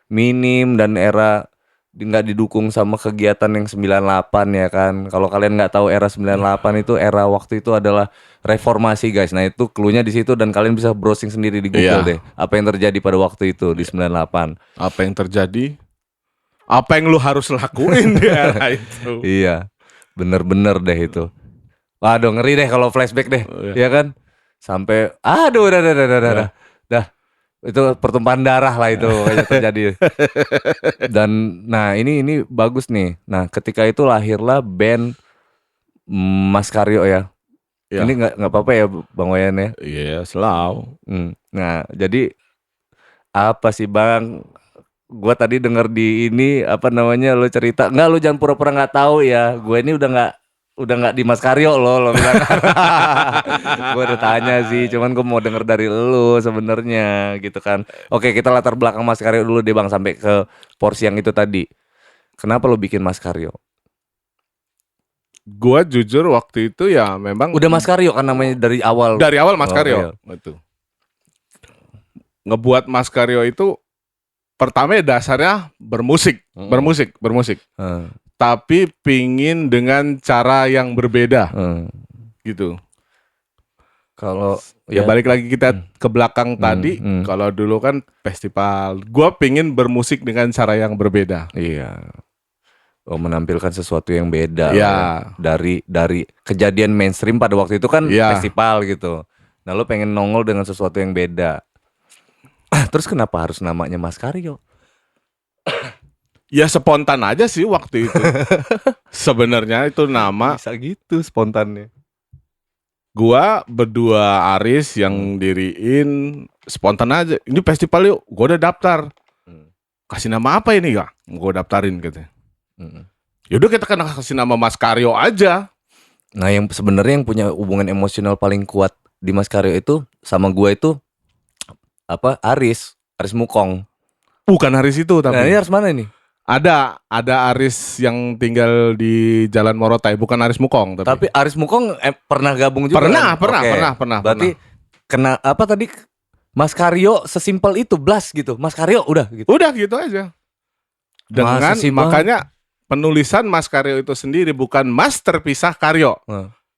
minim dan era nggak didukung sama kegiatan yang 98 ya kan. Kalau kalian nggak tahu era 98 itu era waktu itu adalah reformasi guys. Nah itu cluenya di situ dan kalian bisa browsing sendiri di Google Iya. deh. Apa yang terjadi pada waktu itu di 98. Apa yang terjadi? Apa yang lu harus lakuin di era itu? Iya, bener-bener deh itu. Waduh ngeri deh kalau flashback deh, Oh, iya. ya kan? Sampai, aduh, dah. Itu pertumpahan darah lah itu kayaknya terjadi. Dan, nah ini bagus nih. Nah ketika itu lahirlah band Mas Karyo ya. Ya. Ini nggak apa-apa ya Bang Wayan ya. Iya, selalu. Nah jadi apa sih Bang? Gua tadi denger di ini apa namanya lo cerita nggak, lo jangan pura-pura nggak tahu ya. Gue ini udah nggak di Mas Karyo lo bilang. Gue udah tanya sih, cuman gue mau denger dari lo sebenarnya gitu kan. Oke, kita latar belakang Mas Karyo dulu deh Bang sampai ke porsi yang itu tadi. Kenapa lo bikin Mas Karyo? Gua jujur waktu itu ya memang Udah Mas Karyo kan namanya dari awal. dari awal Mas Oh, Karyo. iya. Itu. Ngebuat Mas Karyo itu pertama ya dasarnya bermusik. Hmm. Tapi pingin dengan cara yang berbeda gitu. Kalau Ya balik lagi kita ke belakang tadi. Kalau dulu kan festival, gua pingin bermusik dengan cara yang berbeda. iya. Oh, menampilkan sesuatu yang beda Iya. ya. Dari kejadian mainstream pada waktu itu kan Iya. festival gitu. Nah, lo pengen nongol dengan sesuatu yang beda. Terus kenapa harus namanya Mas Karyo? Ya spontan aja sih waktu itu. Sebenarnya itu nama Bisa gitu spontannya. gua berdua Aris yang diriin spontan aja. Ini festival yuk, gua udah daftar. Kasih nama apa ini ya? Gua daftarin katanya. Yaudah kita kan kasih nama Mas Karyo aja. Nah, yang sebenarnya yang punya hubungan emosional paling kuat di Mas Karyo itu sama gua itu apa? Aris Mukong. Bukan Aris itu Nah, tapi ini harus mana nih? ada Aris yang tinggal di Jalan Morotai, bukan Aris Mukong Tapi Aris Mukong pernah gabung juga. Pernah, kan? pernah. Berarti kena apa tadi? Mas Karyo sesimpel itu, blast gitu. Mas Karyo udah gitu. Udah gitu aja. Dengan Masa sih, Bang? makanya penulisan Mas Karyo itu sendiri bukan Mas terpisah Karyo.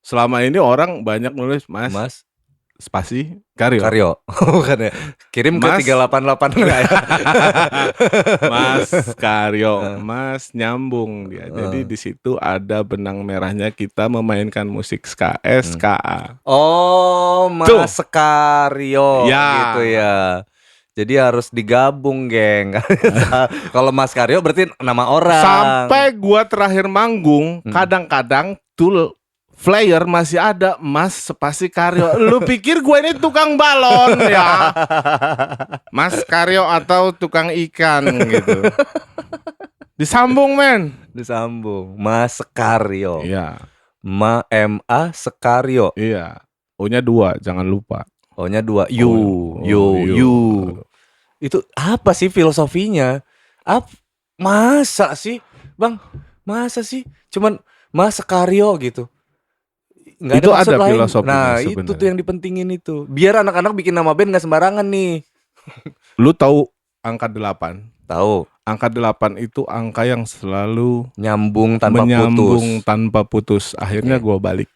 Selama ini orang banyak nulis Mas spasi Karyo. Bukan ya. Kirim ke Mas 388 enggak ya? Mas Karyo, Mas nyambung dia. Jadi di situ ada benang merahnya kita memainkan musik ska, SKA. Oh, Tuh. Mas Karyo Ya. gitu ya. Jadi harus digabung, geng. Kalau Mas Karyo berarti nama orang. Sampai gua terakhir manggung, kadang-kadang tuh flyer masih ada Mas spasi Karyo. Lu pikir gue ini tukang balon ya? Mas Karyo atau tukang ikan gitu. Disambung men. Disambung. Mas Karyo. Iya. MA Sekaryo. Iya. O-nya 2, jangan lupa. O-nya 2. Oh, You. Itu apa sih filosofinya? Masa sih, Bang? Masa sih? Cuman Mas Sekaryo gitu. Nggak Itu maksud ada lain. filosofinya Nah sebenarnya. itu tuh yang dipentingin itu. Biar anak-anak bikin nama band gak sembarangan nih. Lu tahu angka 8? Tahu. Angka 8 itu angka yang selalu Nyambung tanpa menyambung putus. tanpa putus. Akhirnya gua balik.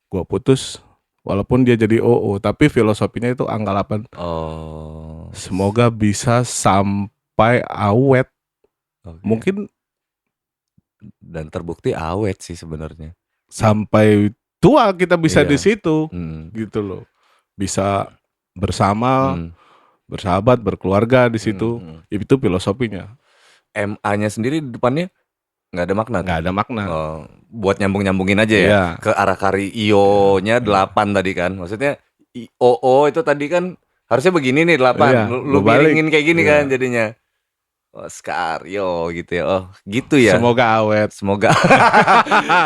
Gua putus walaupun dia jadi OO, tapi filosofinya itu angka 8. Oh. Semoga bisa sampai awet. Okay. Mungkin Dan terbukti awet sih sebenarnya. sampai tua kita bisa Iya. di situ. Gitu loh. Bisa bersama, bersahabat, berkeluarga di situ. Itu filosofinya. MA-nya sendiri di depannya Nggak ada makna tuh. nggak ada makna. Oh, buat nyambungin aja ya. Iya. Ke arah kari io-nya 8 tadi kan. Maksudnya IOO itu tadi kan harusnya begini nih 8. Iya, Lu gua balik. miringin kayak gini Iya. kan jadinya. Oscario gitu ya. Oh, gitu ya. Semoga awet. Semoga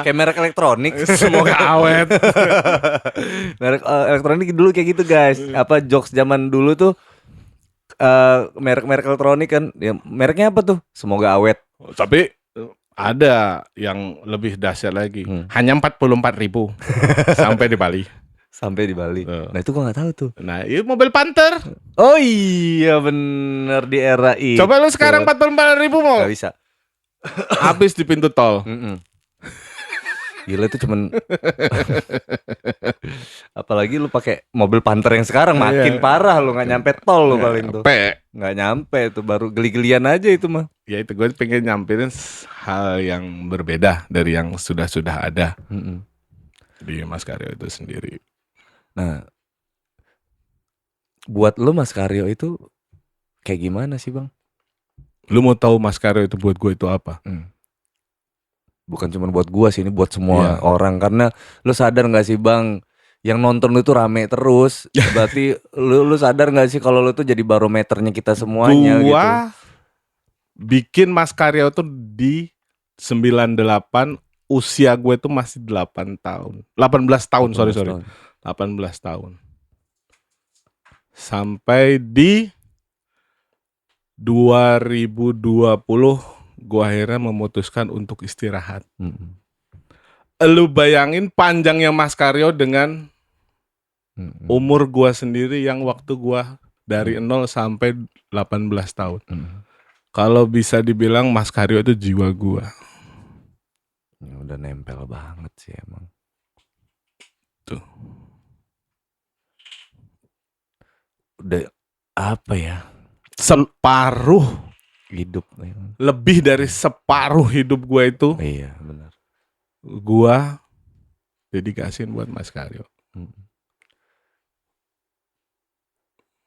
kayak merek elektronik. Semoga awet. Merek elektronik dulu kayak gitu, guys. Apa jokes zaman dulu tuh merek-merek elektronik kan. Ya, mereknya apa tuh? Semoga awet. Tapi ada yang lebih dahsyat lagi. Hanya 44.000 sampai di Bali. Sampai di Bali. Nah, itu gua nggak tahu tuh. Nah, itu mobil Panther. Oh iya bener di era itu. Coba lu sekarang 44.000 mau. Gak bisa. Habis di pintu tol. Gila itu cuman apalagi lu pakai mobil Panther yang sekarang makin parah lu, nggak nyampe tol lu paling tuh. Nggak nyampe tuh, baru geli-gelian aja itu mah. Ya itu gue pengen nyamperin hal yang berbeda dari yang sudah ada di Mas Karyo itu sendiri. Nah, buat lu Mas Karyo itu kayak gimana sih Bang? Lu mau tahu Mas Karyo itu buat gue itu apa? Bukan cuma buat gua sih, ini buat semua orang. Karena lu sadar gak sih Bang, yang nonton lu tuh rame terus. Berarti lu sadar gak sih kalau lu tuh jadi barometernya kita semuanya gitu. Gua bikin Mas Karyo tuh di 98, usia gue tuh masih 8 tahun. 18 tahun, sorry. 18 tahun. Sampai di 2020 gue akhirnya memutuskan untuk istirahat. Lu bayangin panjangnya Mas Karyo dengan umur gue sendiri yang waktu gue dari 0 sampai 18 tahun. Kalau bisa dibilang Mas Karyo itu jiwa gue. Ya udah nempel banget sih emang. Tuh. Udah apa ya? Separuh hidup. Lebih dari separuh hidup gue itu. Iya benar. Gue dedikasiin buat Mas Karyo.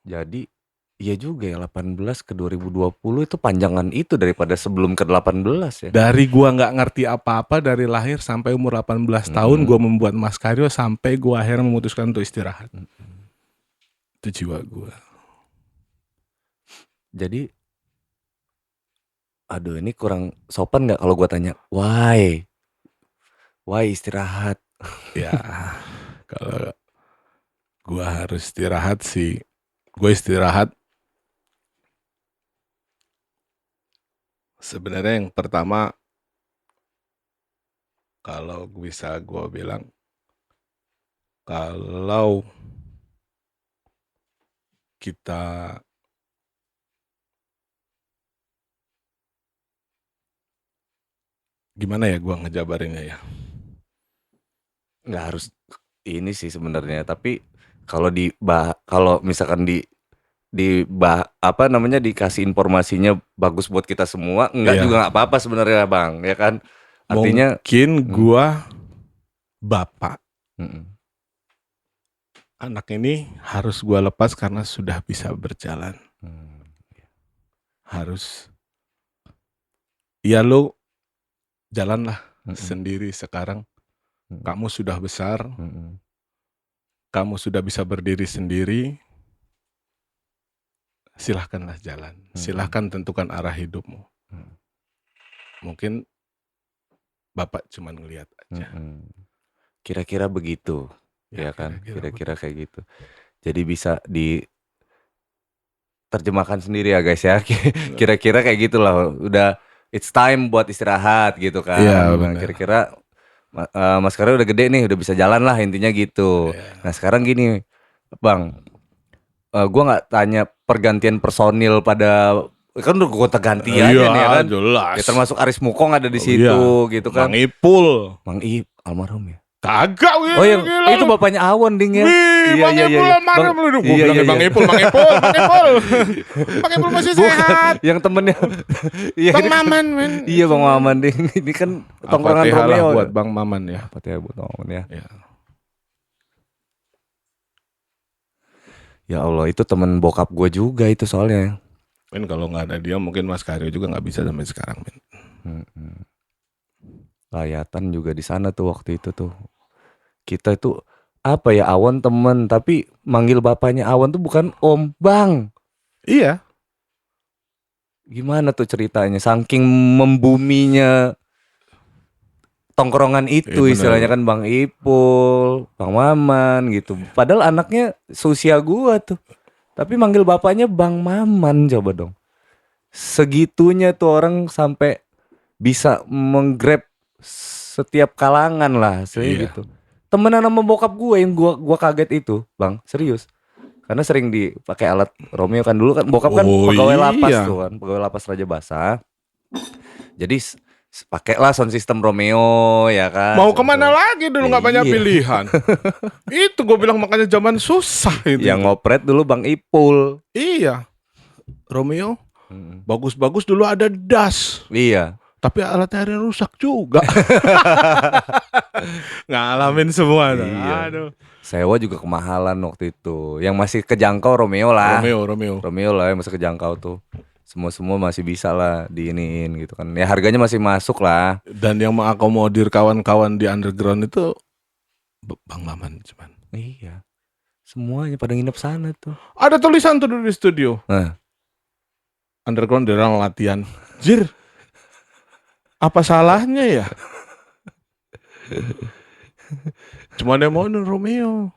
Jadi iya juga ya, 18 ke 2020 itu panjangan itu daripada sebelum ke 18 ya. Dari gua nggak ngerti apa-apa dari lahir sampai umur 18 tahun gua membuat Mas Karyo sampai gua akhirnya memutuskan untuk istirahat. Itu jiwa gua. Jadi aduh ini kurang sopan nggak kalau gua tanya why istirahat? Ya kalau gua harus istirahat sih, gua istirahat. Sebenarnya yang pertama, kalau bisa gue bilang, kalau kita gimana ya gue ngejabarinnya ya? Nggak harus ini sih sebenarnya, tapi kalau kalau misalkan apa namanya dikasih informasinya bagus buat kita semua, enggak juga nggak apa-apa sebenarnya Bang, ya kan? Artinya mungkin gua bapak. Anak ini harus gua lepas karena sudah bisa berjalan. Harus. Ya lu jalanlah sendiri sekarang. Kamu sudah besar. Kamu sudah bisa berdiri sendiri. Silahkanlah jalan, silahkan tentukan arah hidupmu. Mungkin bapak cuma ngelihat aja. Kira-kira begitu, ya kan? Kira-kira kayak gitu. Jadi bisa diterjemahkan sendiri ya guys ya. Kira-kira kayak gitulah. Udah it's time buat istirahat gitu kan. Iya, nah, kira-kira Mas Karyo udah gede nih, udah bisa jalan lah intinya gitu. Nah sekarang gini, Bang. Gue nggak tanya pergantian personil pada kan udah gue ganti aja nih ya kan. Jelas. Ya, termasuk Aris Mukong ada di situ gitu kan. Mang Ipul almarhum ya. Kagak Oh yang itu bapaknya Awon ding ya. Bang Ipul almarhum lu. Iya. Bang Ipul masih sehat. Yang temennya Bang Maman men. Iya Bang Maman ding. Ini kan tongkrongan Romeo buat Bang Maman ya. Fatihah buat Maman ya. Ya Allah itu temen bokap gue juga itu soalnya. Men kalau nggak ada dia mungkin Mas Karyo juga nggak bisa sampai sekarang men. Layatan juga di sana tuh waktu itu tuh. Kita itu apa ya, Awon temen tapi manggil bapaknya Awon tuh bukan Om, Bang. Iya. Gimana tuh ceritanya? Saking membuminya tongkrongan Iya itu istilahnya benar. kan, Bang Ipul, Bang Maman gitu. Padahal anaknya seusia gua tuh. Tapi manggil bapaknya Bang Maman, coba dong. Segitunya tuh orang sampai bisa menggrab setiap kalangan lah, saya Iya. gitu. Temenan sama bokap gue yang gua kaget itu, Bang, serius. Karena sering dipakai alat Romeo kan, dulu kan bokap kan Oh pegawai lapas iya. tuh kan, pegawai lapas Raja Basa. Jadi pakailah sound system Romeo ya kan. Mau kemana lagi dulu Ya nggak banyak iya. pilihan. Itu gue bilang makanya zaman susah itu. Yang ngopret dulu Bang Ipul. Iya. Romeo Mm. bagus-bagus dulu ada das. Iya. Tapi alatnya akhirnya rusak juga. Ngalamin semua tuh. Iya. Aduh. Sewa juga kemahalan waktu itu. Yang masih kejangkau Romeo lah. Romeo. Romeo lah yang masih kejangkau tuh. Semua masih bisa lah diiniin gitu kan. Ya harganya masih masuk lah. Dan yang mengakomodir kawan-kawan di underground itu Bang Maman cuman. Iya. Semuanya pada nginep sana tuh. Ada tulisan tuh dulu di studio. Nah, Underground daerah latihan. Jir. Apa salahnya ya? Cuma dia mau Romeo.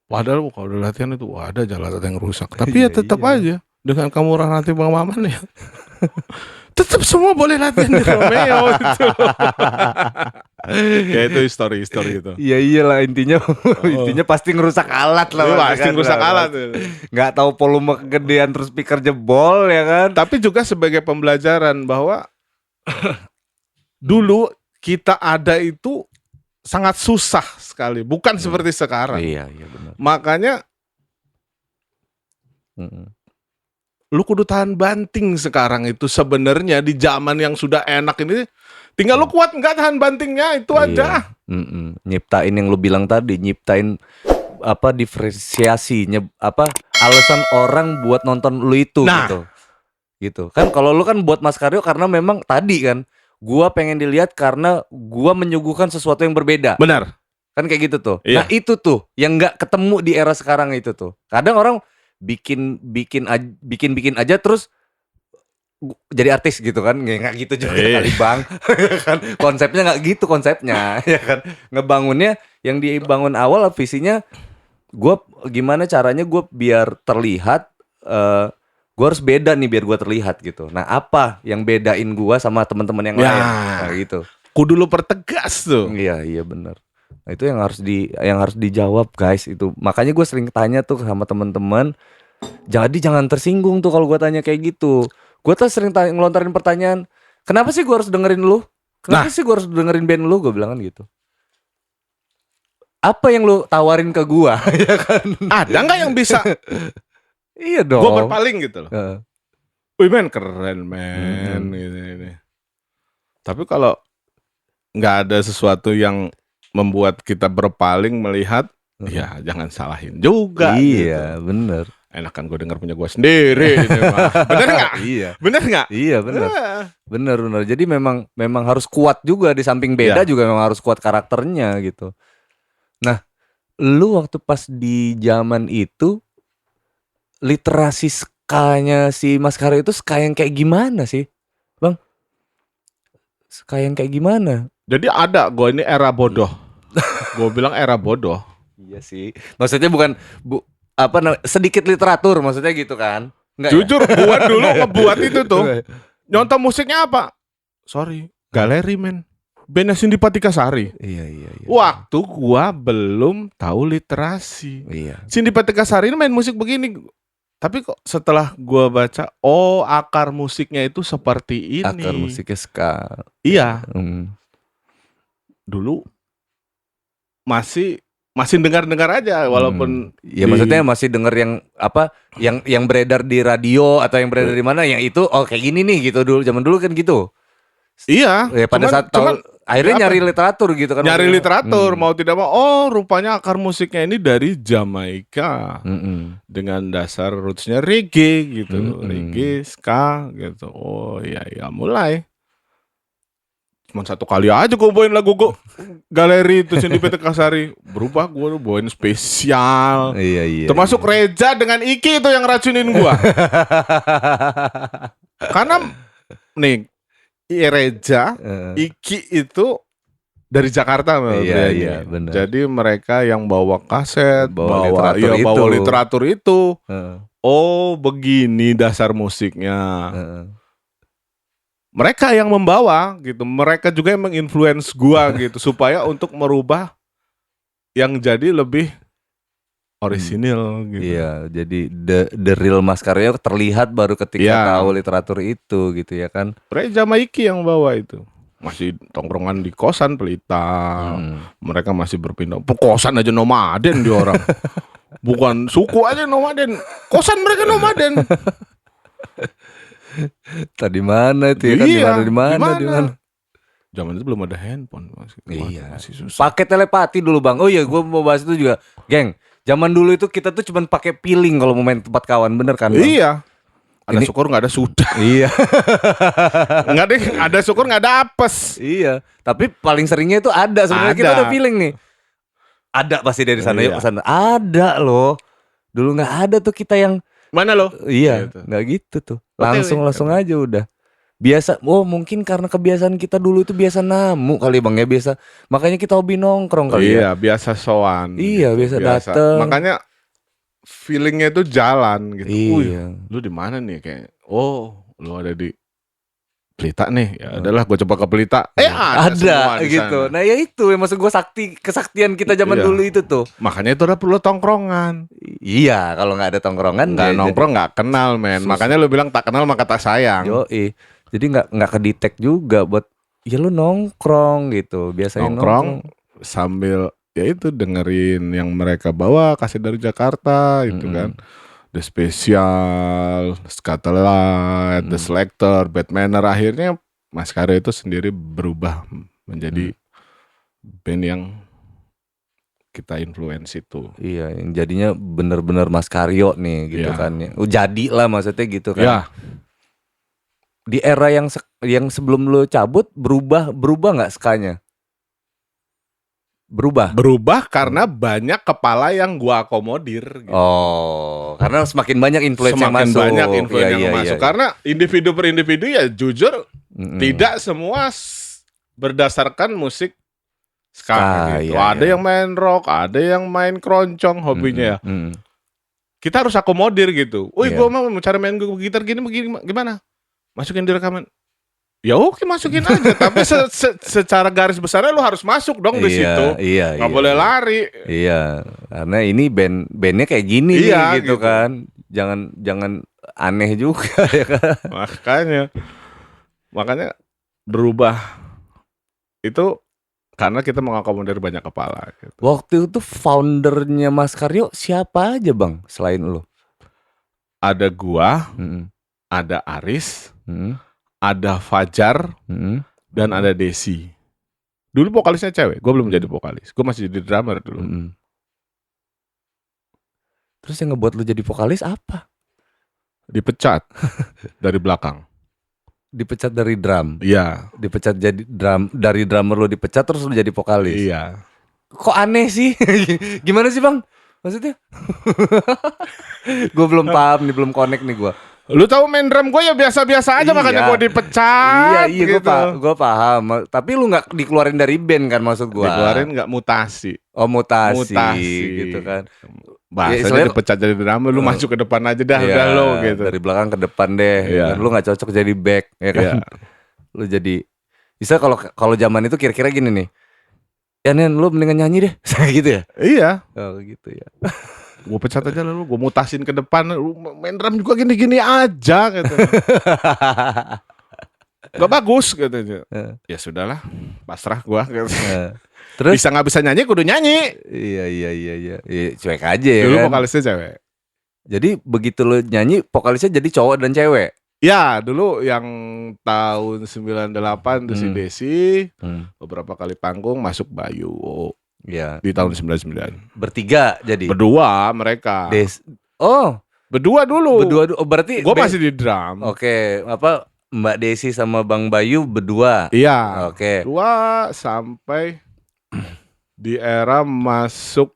Padahal kalau udah latihan itu ada jalan yang rusak. Tapi ya tetap aja dengan kamu orang nanti Bang Maman ya. Tetap semua boleh latihan di Romeo itu. Ya itu histori itu. iya iyalah intinya intinya pasti ngerusak alat lah. Itu Mas, pasti kan, rusak lah. alat. Nggak tahu volume kegedean terus speaker jebol ya kan. Tapi juga sebagai pembelajaran bahwa dulu kita ada itu sangat susah sekali, bukan seperti sekarang. Iya benar. Makanya lu kudu tahan banting sekarang itu sebenarnya di zaman yang sudah enak ini. Tinggal lu kuat nggak tahan bantingnya itu aja. Nyiptain yang lu bilang tadi, nyiptain apa diferensiasi, alasan orang buat nonton lu itu gitu. Kan kalau lu kan buat Mas Karyo karena memang tadi kan gua pengen dilihat karena gua menyuguhkan sesuatu yang berbeda. Benar. Kan kayak gitu tuh. Iya. Nah, itu tuh yang nggak ketemu di era sekarang itu tuh. Kadang orang bikin aja terus jadi artis gitu kan, nggak gitu juga kali Bang. Kan konsepnya nggak gitu konsepnya ya kan, ngebangunnya yang dibangun awal visinya gue gimana caranya gue biar terlihat, gue harus beda nih biar gue terlihat gitu. Nah apa yang bedain gue sama teman-teman yang lain, nah, gitu. Kudu lu pertegas tuh. Iya benar. Nah, itu yang harus dijawab guys itu. Makanya gue sering tanya tuh sama teman-teman. Jadi jangan tersinggung tuh kalau gue tanya kayak gitu. Gue tuh sering ngelontarin pertanyaan, kenapa sih gue harus dengerin lu? Kenapa sih gue harus dengerin band lu? Gue bilang kan gitu. Apa yang lu tawarin ke gue? Ya kan? Ada nggak yang bisa? Iya dong. Gue berpaling gitu loh. Wih men keren men. Gini. Tapi kalau nggak ada sesuatu yang membuat kita berpaling melihat, ya jangan salahin juga. Iya gitu. bener. Enakan gue denger punya gue sendiri. Bener nggak? Iya. Bener nggak? Iya bener. Jadi memang harus kuat juga di samping beda juga memang harus kuat karakternya gitu. Nah, lu waktu pas di zaman itu literasi skanya si Mas Karyo itu ska yang kayak gimana sih, Bang? Ska yang kayak gimana? Jadi ada gue ini era bodoh. Gue bilang era bodoh. Iya sih. Maksudnya bukan sedikit literatur maksudnya gitu kan? Enggak jujur ya? Gua dulu ngebuat itu tuh. Nyontoh musiknya apa? Sorry, galeri men. Bandnya Cindy Patikasari. Iya. Waktu gua belum tahu literasi. Iya. Cindy Patikasari ini main musik begini. Tapi kok setelah gua baca, oh akar musiknya itu seperti ini. Akar musiknya ska. Iya. Dulu masih dengar aja walaupun ya maksudnya masih denger yang beredar di radio atau yang beredar di mana yang itu kayak gini nih gitu zaman dulu kan gitu. Iya. Ya, pada saat akhirnya nyari literatur gitu kan. Nyari literatur mau tidak mau rupanya akar musiknya ini dari Jamaika. Dengan dasar rootsnya reggae gitu. Reggae, ska gitu. Oh iya mulai. Cuma satu kali aja gue bawain lagu gue galeri terus yang di PT Kasari. Berubah gue bawain spesial. Iya. Termasuk Reza dengan Iki itu yang racunin gue. Karena nih Reza, Iki itu dari Jakarta. Iya, benar. Jadi mereka yang bawa kaset, Bawa literatur itu. Oh begini dasar musiknya. Mereka yang membawa gitu, mereka juga yang menginfluence gua gitu supaya untuk merubah yang jadi lebih orisinil gitu. Iya, jadi the real Mas Karyo terlihat baru ketika tahu literatur itu gitu ya kan. Reza sama Iki yang bawa itu. Masih tongkrongan di kosan Pelita. Mereka masih berpindah. Kosan aja nomaden di orang. Bukan suku aja nomaden. Kosan mereka nomaden. Tadi mana itu ya kan? Iya, di mana? Zaman itu belum ada handphone. Masih susah. Pakai telepati dulu bang. Oh iya, gue mau bahas itu juga, geng. Zaman dulu itu kita tuh cuman pakai feeling kalau mau main tempat kawan, bener kan? Bang? Iya. Ada syukur nggak ada sudah. Iya. Nggak deh, ada syukur nggak ada apes. Iya. Tapi paling seringnya itu ada sebenarnya, kita ada feeling nih. Ada pasti dari sana yuk ke sana. Ada loh. Dulu nggak ada tuh kita yang mana lo? Iya, nggak gitu tuh. Langsung aja udah. Biasa, mungkin karena kebiasaan kita dulu itu biasa namu kali bang ya, biasa. Makanya kita hobi nongkrong kali ya. Iya, biasa sowan. Iya, gitu. biasa dateng. Makanya feelingnya itu jalan gitu. Iya. Lu di mana nih kayak? Oh, lu ada di Pelita nih. Ya adalah gue coba ke Pelita. Ada gitu. Nah ya itu yang maksud gue kesaktian kita zaman dulu itu tuh. Makanya itu udah perlu tongkrongan. Iya, kalau nggak ada tongkrongan nggak nongkrong nggak kenal men. Makanya lu bilang tak kenal maka tak sayang. Yoi. Jadi nggak kedetek juga buat ya lu nongkrong gitu. Biasanya nongkrong sambil ya itu dengerin yang mereka bawa kasih dari Jakarta itu kan. The Special, Scatterlight, The Selector, Batmaner. Akhirnya Mas Karyo itu sendiri berubah menjadi band yang kita influence itu. Iya, yang jadinya bener-bener Mas Karyo nih gitu kan ya. Jadi lah maksudnya gitu kan. Ya. Di era yang sebelum lo cabut berubah nggak skanya? Berubah karena banyak kepala yang gua akomodir gitu. Oh, karena semakin banyak influence yang masuk. Semakin banyak influence yang masuk. Karena individu per individu ya jujur tidak semua berdasarkan musik ska gitu. Ada yang main rock, ada yang main keroncong hobinya. Kita harus akomodir gitu. Gua mau cara main gitar gini gimana? Masukin di rekaman. Ya oke masukin aja, tapi secara garis besarnya lu harus masuk dong di situ. Iya, nggak boleh lari. Iya, karena ini bandnya kayak gini nih gitu kan. Jangan aneh juga ya kan. Makanya berubah itu karena kita mengakomodir banyak kepala. Gitu. Waktu itu foundernya Mas Karyo siapa aja bang selain lu? Ada gua, ada Aris. Ada Fajar dan ada Desi. Dulu vokalisnya cewek, gue belum jadi vokalis. Gue masih jadi drummer dulu. Terus yang ngebuat lu jadi vokalis apa? Dipecat dari belakang. Dipecat dari drum? Iya. Dipecat jadi dari drummer lu dipecat terus lu jadi vokalis? Iya. Kok aneh sih? Gimana sih bang? Maksudnya? Gue belum paham nih, belum connect nih gue. Lu tahu main drum gue ya biasa-biasa aja makanya gue dipecat. Iya gitu. gue paham. Tapi lu nggak dikeluarin dari band kan maksud gue? Dikeluarin nggak mutasi. Oh mutasi gitu kan. Bahasanya dipecat jadi drummer, lu masuk ke depan aja dah udah lo gitu. Dari belakang ke depan deh. Kan? Lu nggak cocok jadi back ya kan. Lu jadi bisa kalau zaman itu kira-kira gini nih. Ya Nen, lu mendingan nyanyi deh. gitu ya? Iya. Oh gitu ya. Gue pecat aja lalu, gue mutasin ke depan, main drum juga gini-gini aja gitu. Gak bagus gitu. Ya sudahlah, pasrah gue gitu. Terus bisa nggak bisa nyanyi, kudu nyanyi. Iya, cuek aja ya. Dulu kan? vokalisnya cewek. Jadi begitu lu nyanyi, vokalisnya jadi cowok dan cewek. Ya, dulu yang tahun 98 tuh si Desi, beberapa kali panggung masuk Bayu. Iya. Di tahun 99. Bertiga jadi. Berdua mereka. Berdua dulu. Oh, berarti gue masih di drum. Oke, apa Mbak Desi sama Bang Bayu berdua. Iya. Oke. 2 sampai di era masuk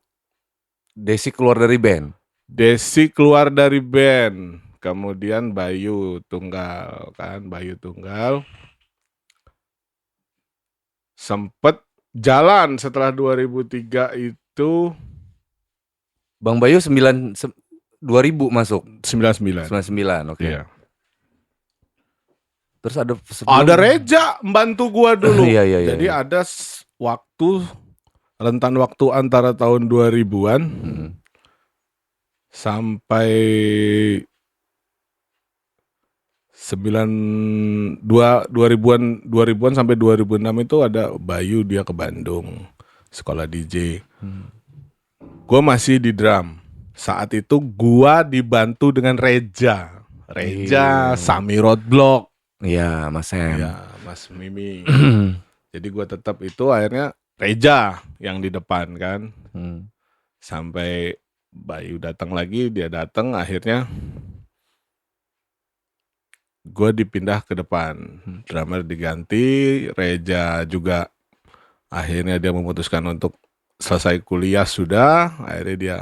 Desi keluar dari band. Desi keluar dari band. Kemudian Bayu Tunggal kan, Bayu Tunggal. Sempet jalan setelah 2003 itu Bang Bayu 2000 masuk. 99. 99, oke. Iya. Terus ada Ada Reja membantu gua dulu. Iya. Jadi ada rentan waktu antara tahun 2000-an sampai 2000-an sampai 2006 itu ada Bayu, dia ke Bandung sekolah DJ. Gua masih di drum. Saat itu gua dibantu dengan Reja, Sami Roadblock. Iya, Mas Sam. Ya, Mas Mimi. Jadi gua tetap itu akhirnya Reja yang di depan kan. Sampai Bayu datang lagi, dia datang akhirnya gue dipindah ke depan. Drummer diganti, Reja juga akhirnya dia memutuskan untuk selesai kuliah sudah, akhirnya dia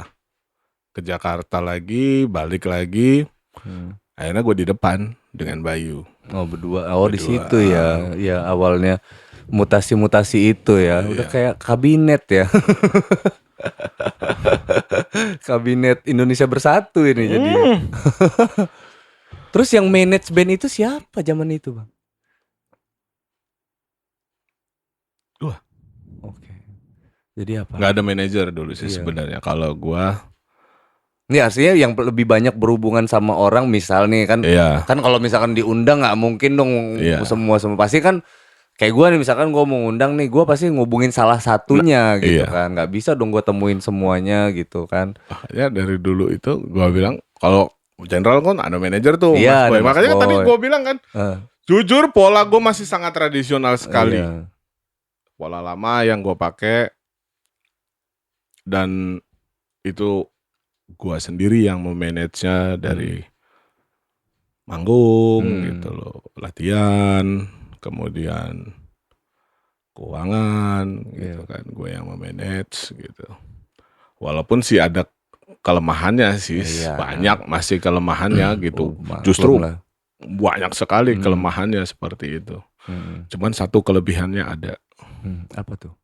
ke Jakarta lagi, balik lagi. Akhirnya gue di depan dengan Bayu. Oh, berdua. Oh, di situ ya. Ya, awalnya mutasi-mutasi itu ya. Udah kayak kabinet ya. Kabinet Indonesia Bersatu ini jadi. Terus yang manage band itu siapa zaman itu, Bang? Wah. Oke. Jadi apa? Nggak ada manajer dulu sih sebenarnya. Kalau gua ini artinya yang lebih banyak berhubungan sama orang, misal nih kan. Kan kalau misalkan diundang nggak mungkin dong semua pasti kan. Kayak gue nih misalkan gue mau ngundang nih, gue pasti ngubungin salah satunya gitu kan. Nggak bisa dong gue temuin semuanya gitu kan. Ya dari dulu itu gue bilang kalau general kan ada manajer tuh, Mas Boy. Makanya Boy. tadi gue bilang kan, jujur pola gue masih sangat tradisional sekali. Pola lama yang gue pakai dan itu gue sendiri yang memanage-nya dari manggung gitu loh, latihan, kemudian keuangan gitu kan, gue yang memanage gitu. Walaupun sih ada kelemahannya sih, banyak masih kelemahannya gitu. Justru banyak sekali kelemahannya seperti itu. Cuman satu kelebihannya ada. Apa tuh?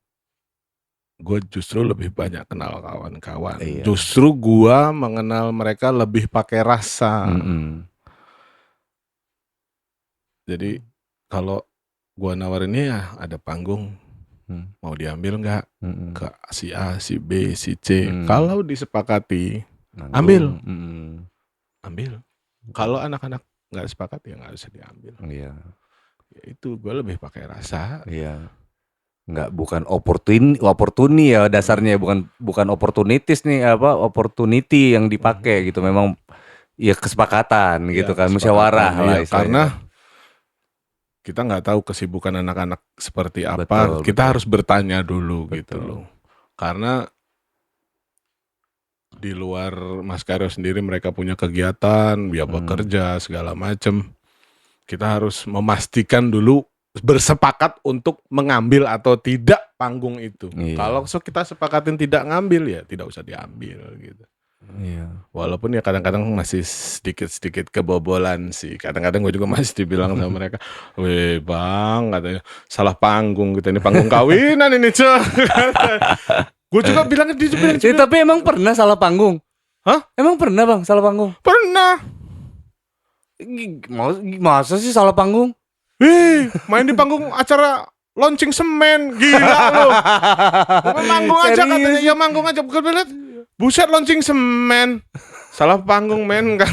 Gue justru lebih banyak kenal kawan-kawan. Justru gue mengenal mereka lebih pakai rasa. Jadi kalau gua nawarin ya ada panggung, mau diambil nggak? Ke si A, si B, si C. Kalau disepakati, ambil. Kalau anak-anak nggak sepakat ya nggak usah diambil. Ya itu gue lebih pakai rasa. Bukan opportunity ya dasarnya, bukan opportunities nih, opportunity yang dipakai gitu. Memang ya kesepakatan gitu kan, musyawarah lah istilahnya. Karena kita nggak tahu kesibukan anak-anak seperti apa. Kita harus bertanya dulu gitu loh. Karena di luar Mas Karyo sendiri mereka punya kegiatan, dia bekerja segala macem. Kita harus memastikan dulu bersepakat untuk mengambil atau tidak panggung itu. Kalau kita sepakatin tidak ngambil ya tidak usah diambil gitu. Walaupun ya kadang-kadang masih sedikit-sedikit kebobolan sih. Kadang-kadang gue juga masih dibilang sama mereka, "Weh bang," katanya, "salah panggung kita ini, panggung kawinan ini cuy." Gue juga bilang juga. Tapi emang pernah salah panggung? Hah? Emang pernah bang salah panggung? Pernah. Masa sih salah panggung? Main di panggung acara launching semen, gila lo. Manggung aja katanya, ya manggung aja. Bukan lihat. Buset launching semen. Salah panggung men kan.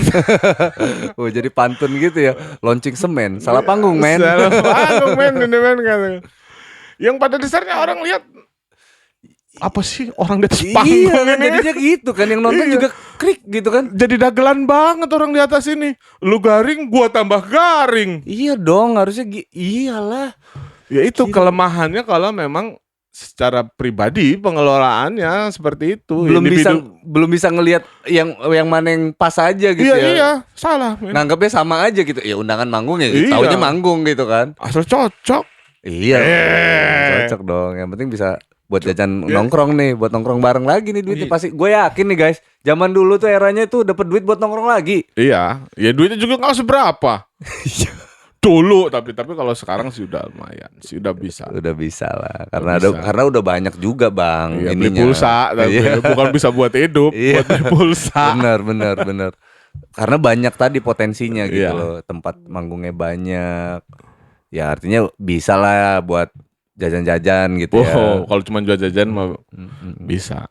Oh jadi pantun gitu ya. Launching semen, salah panggung men. Salah panggung men kan. Yang pada dasarnya orang lihat apa sih orang di atas panggung ini? Jadinya gitu kan, yang nonton juga krik gitu kan. Jadi dagelan banget orang di atas ini. Lu garing, gua tambah garing. Iya dong, harusnya iyalah. Ya itu kelemahannya kalau memang secara pribadi pengelolaannya seperti itu. Belum bisa ngelihat yang mana yang pas aja gitu Iya ya. iya, salah men. Nganggapnya sama aja gitu. Ya undangan manggung ya, Iya. taunya manggung gitu kan. Asal cocok. Iya, cocok dong. Yang penting bisa buat jajan Ya. nongkrong nih, buat nongkrong bareng lagi nih duitnya Iya. pasti. Gue yakin nih guys, zaman dulu tuh eranya tuh dapat duit buat nongkrong lagi. Iya, ya duitnya juga nggak seberapa. Dulu tapi kalau sekarang sih udah lumayan, sih udah bisa. Udah bisa lah, Udah bisa. karena udah banyak juga bang. Iya, beli ininya. pulsa, tapi Iya. bukan bisa buat hidup, Iya. buat beli pulsa. Bener. Karena banyak tadi potensinya gitu Iya. loh, tempat manggungnya banyak. Ya artinya bisa lah buat jajan-jajan gitu ya. Wow, kalau cuma jual jajan mah bisa.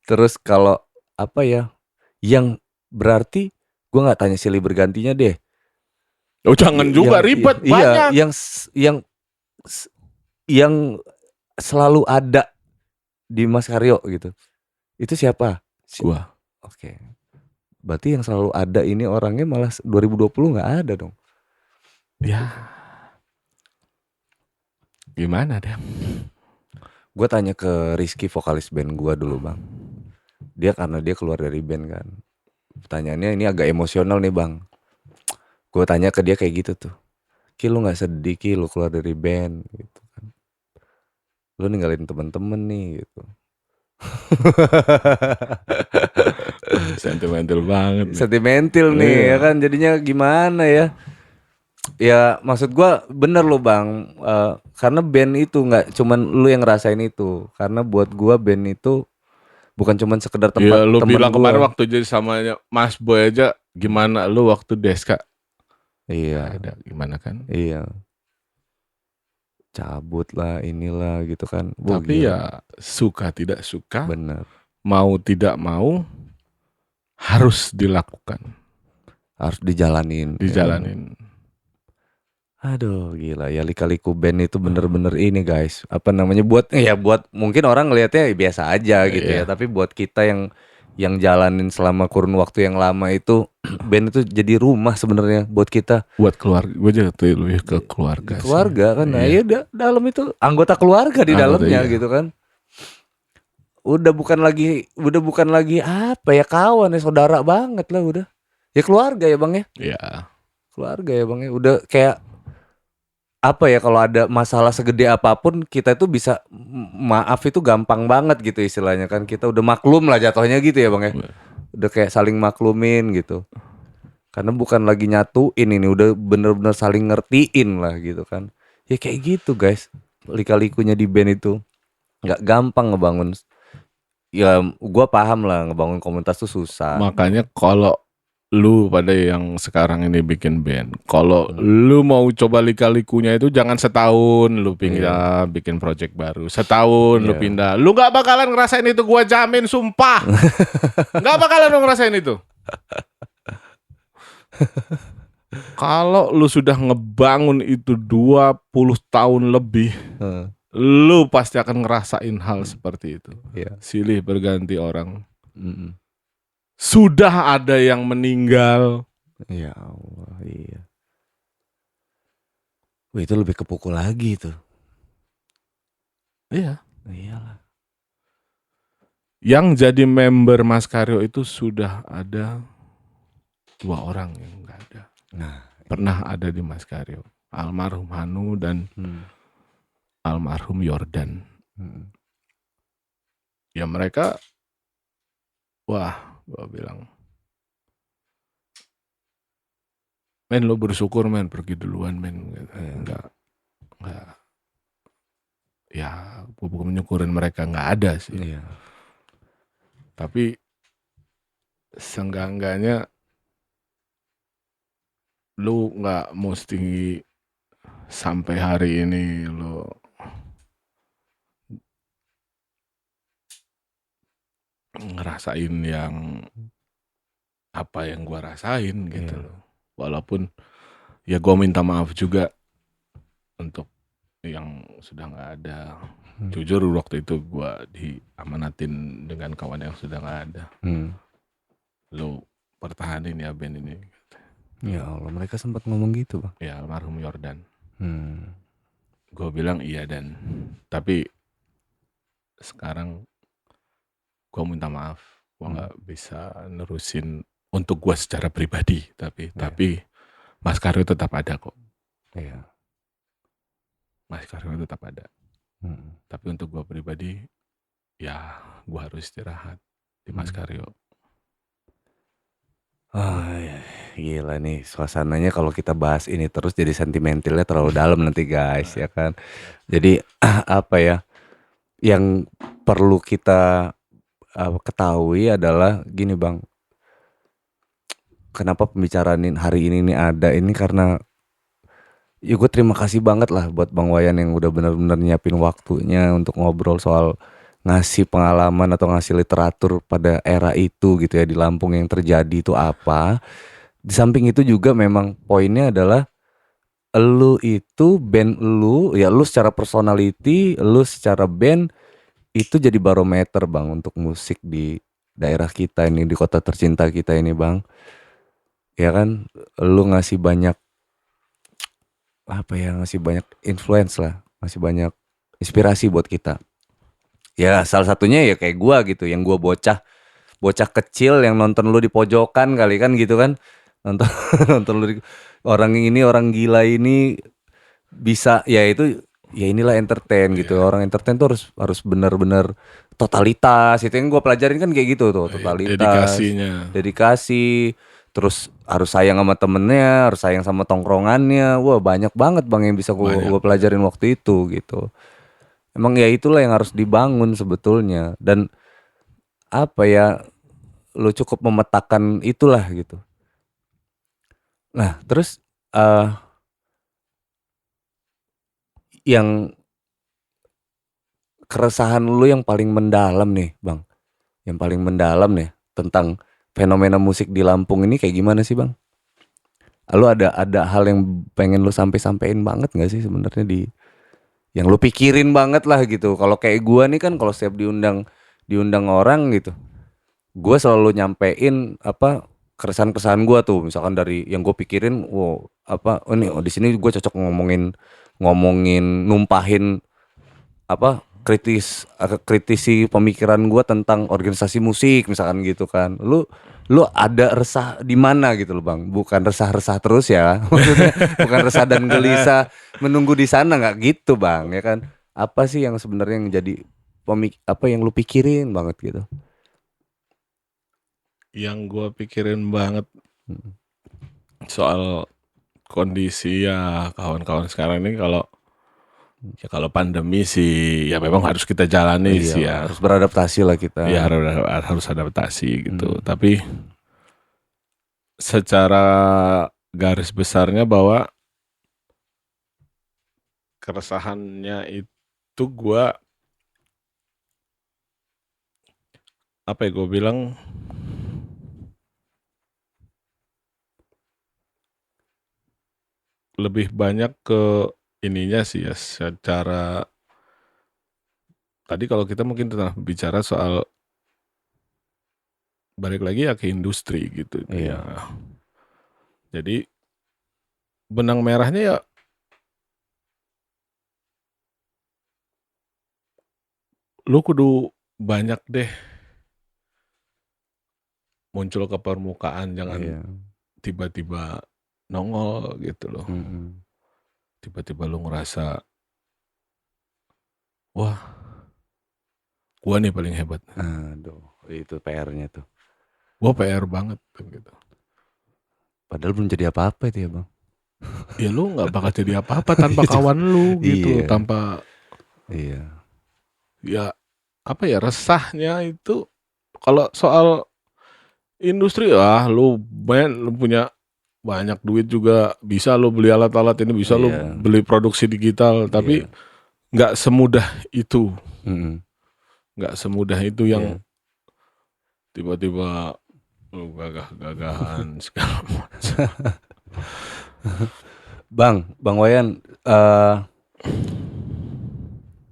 Terus kalau apa ya, yang berarti gue nggak tanya silih bergantinya deh. Oh jangan juga ribet banyak. Yang selalu ada di Mas Karyo gitu. Itu siapa? Gua. Oke. Berarti yang selalu ada ini orangnya malah 2020 nggak ada dong. Ya. Gimana deh? Gue tanya ke Rizky vokalis band gue dulu bang. Karena dia keluar dari band kan. Pertanyaannya ini agak emosional nih bang. Gue tanya ke dia kayak gitu tuh. Ki lu gak sedih Ki lu keluar dari band gitu kan. Lu ninggalin temen-temen nih gitu. Sentimental banget. Sentimental nih ya kan. Jadinya gimana ya. Ya maksud gue bener loh bang. Karena band itu gak cuman lu yang ngerasain itu. Karena buat gue band itu bukan cuman sekedar tempat ya, lu temen bilang gua. kemarin waktu jadi sama Mas Boy aja, gimana lu waktu Deska? Iya. Ada gimana kan? Iya. Cabut lah inilah gitu kan. Tapi ya suka tidak suka, bener. mau tidak mau harus dilakukan. Harus dijalanin. Dijalanin. Aduh gila ya Lika-Liku Band itu bener-bener ini guys. Apa namanya buat mungkin orang ngelihatnya biasa aja gitu ya. Tapi buat kita yang jalanin selama kurun waktu yang lama itu band itu jadi rumah sebenarnya buat kita. Buat keluarga, gue juga tuh lebih ke keluarga. Keluarga sih. kan, nah ya dalam itu anggota keluarga di dalamnya gitu kan. Udah bukan lagi apa ya kawan ya saudara banget lah udah. Ya keluarga ya bang ya. Iya. Keluarga ya bang ya. Udah kayak apa ya kalau ada masalah segede apapun kita itu bisa maaf itu gampang banget gitu istilahnya kan kita udah maklum lah jatuhnya gitu ya bang ya. Udah kayak saling maklumin gitu. Karena bukan lagi nyatuin ini udah bener-bener saling ngertiin lah gitu kan. Ya kayak gitu guys. Lika-likunya di band itu nggak gampang ngebangun. Ya gua paham lah ngebangun komunitas tuh susah. Makanya kalau lu pada yang sekarang ini bikin band, kalau lu mau coba lika-likunya itu jangan setahun lu pindah bikin project baru, setahun lu pindah, lu nggak bakalan ngerasain itu, gua jamin sumpah. Nggak bakalan lu ngerasain itu. Kalau lu sudah ngebangun itu 20 tahun lebih, lu pasti akan ngerasain hal seperti itu. Silih berganti orang. Sudah ada yang meninggal. Ya Allah, iya. Wah, itu lebih kepukul lagi tuh. Iya. Iyalah. Yang jadi member Mas Karyo itu sudah ada 2 orang yang enggak ada. Nah, pernah ada di Mas Karyo. Almarhum Hanu dan almarhum Yordan. Ya mereka, wah, gua bilang, men lo bersyukur men, pergi duluan men. Enggak. Ya, gua bukan menyukurin mereka, enggak ada sih. Iya. Tapi seenggak-enggaknya lu enggak mesti sampai hari ini lo ngerasain yang apa yang gua rasain gitu loh. Walaupun ya gua minta maaf juga untuk yang sudah nggak ada. Jujur waktu itu gua diamanatin dengan kawan yang sudah nggak ada. Lo pertahanin ya band ini. Ya Allah, mereka sempat ngomong gitu bang. Ya almarhum Yordan. gue bilang iya, dan tapi sekarang gue minta maaf, gue Hmm. nggak bisa nerusin untuk gue secara pribadi, tapi Iya. Mas Karyo tetap ada kok, Iya. Mas Karyo tetap ada. Hmm. Tapi untuk gue pribadi, ya gue harus istirahat di Mas Hmm. Karyo. Oh, iya. Gila nih suasananya kalau kita bahas ini terus jadi sentimentalnya terlalu dalam nanti guys ya kan. Jadi apa ya yang perlu kita ketahui adalah gini Bang, kenapa pembicaraan hari ini nih ada ini karena ya gue terima kasih banget lah buat Bang Wayan yang udah bener-bener nyiapin waktunya untuk ngobrol soal ngasih pengalaman atau ngasih literatur pada era itu gitu ya di Lampung yang terjadi itu apa. Di samping itu juga memang poinnya adalah lu itu band lu ya lu secara personality, lu secara band itu jadi barometer Bang untuk musik di daerah kita ini di kota tercinta kita ini Bang. Ya kan lu ngasih banyak apa ya ngasih banyak influence lah, ngasih banyak inspirasi buat kita. Ya salah satunya ya kayak gua gitu, yang gua bocah bocah kecil yang nonton lu di pojokan kali kan gitu kan, nonton nonton lu orang ini orang gila ini bisa ya itu ya inilah entertain gitu. Iya, Orang entertain tuh harus benar-benar totalitas. Itu yang gua pelajarin kan kayak gitu tuh, iya, totalitas, dedikasinya dedikasi, terus harus sayang sama temennya, harus sayang sama tongkrongannya. Wah, banyak banget Bang yang bisa banyak. gua pelajarin waktu itu gitu. Emang ya itulah yang harus dibangun sebetulnya dan apa ya lu cukup memetakan itulah gitu. Nah, terus eh yang keresahan lu yang paling mendalam nih, Bang. Yang paling mendalam nih tentang fenomena musik di Lampung ini kayak gimana sih, Bang? Lu ada hal yang pengen lu sampein banget nggak sih sebenarnya di yang lu pikirin banget lah gitu. Kalau kayak gua nih kan kalau setiap diundang diundang orang gitu, gua selalu nyampein apa keresahan-keresahan gua tuh, misalkan dari yang gue pikirin, wow apa, oh nih oh, di sini gue cocok ngomongin ngomongin numpahin apa kritisi pemikiran gue tentang organisasi musik misalkan gitu kan. Lu ada resah di mana gitu loh Bang, bukan resah-resah terus ya maksudnya bukan resah dan gelisah menunggu di sana nggak gitu Bang ya kan. Apa sih yang sebenarnya yang jadi apa yang lu pikirin banget gitu. Yang gue pikirin banget Mm. soal kondisi ya kawan-kawan sekarang ini, kalau pandemi sih ya memang harus kita jalani Iya sih harus ya. beradaptasi lah kita. Ya harus adaptasi gitu. Mm. Tapi secara garis besarnya bahwa keresahannya itu gue apa ya gue bilang lebih banyak ke ininya sih ya, secara tadi kalau kita mungkin tengah bicara soal balik lagi ya ke industri gitu ya. Iya. Jadi benang merahnya ya lu kudu banyak deh muncul ke permukaan, jangan Iya. tiba-tiba nongol gitu loh. Mm-mm. Tiba-tiba lu ngerasa, wah gua nih paling hebat. Aduh, itu PR-nya tuh. Gua PR banget gitu. Padahal belum jadi apa-apa itu ya Bang. Ya lu nggak bakal jadi apa-apa tanpa Itu. kawan lu gitu, Iya, tanpa iya, ya apa ya resahnya itu. Kalau soal industri lu punya banyak duit juga, bisa lu beli alat-alat ini, bisa lu iya, beli produksi digital, tapi iya. nggak semudah itu, Mm-mm. nggak semudah itu yang Iya. tiba-tiba lu gagah-gagahan segala macam. Bang Wayan,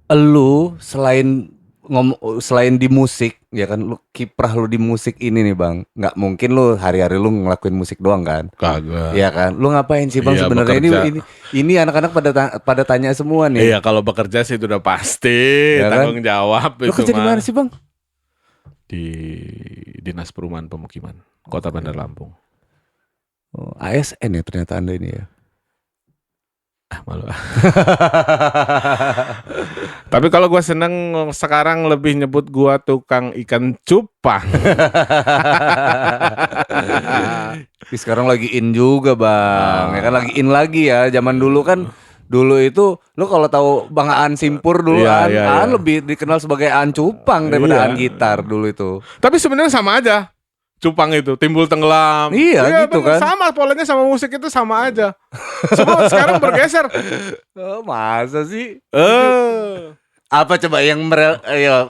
elu selain selain di musik Ya kan lu kiprah lu di musik ini nih Bang. Nggak mungkin lu hari-hari lu ngelakuin musik doang kan? Kagak. Iya kan? Lu ngapain sih Bang Iya, sebenarnya bekerja. ini anak-anak pada tanya semua nih. Iya, kalau bekerja sih itu udah pasti Ya kan? tanggung jawab Lu itu kerja di mana mah. sih Bang? Di Dinas Perumahan Pemukiman Kota Bandar Lampung. Oh, ASN ya ternyata Anda ini ya. Malu. Tapi kalau gua seneng sekarang lebih nyebut gua tukang ikan cupang. Ih, sekarang lagi in juga Bang. Ya kan lagi in lagi ya. Zaman dulu kan itu lu kalau tahu Bang Aan Simpur dulu Iya, iya, iya. Aan lebih dikenal sebagai Aan Cupang daripada Iya. Aan Gitar dulu itu. Tapi sebenarnya sama aja. Cupang itu timbul tenggelam. Iya, gitu bener, kan. sama polanya sama musik itu sama aja. Semua sekarang bergeser. Oh, masa sih? Eh, Apa coba yang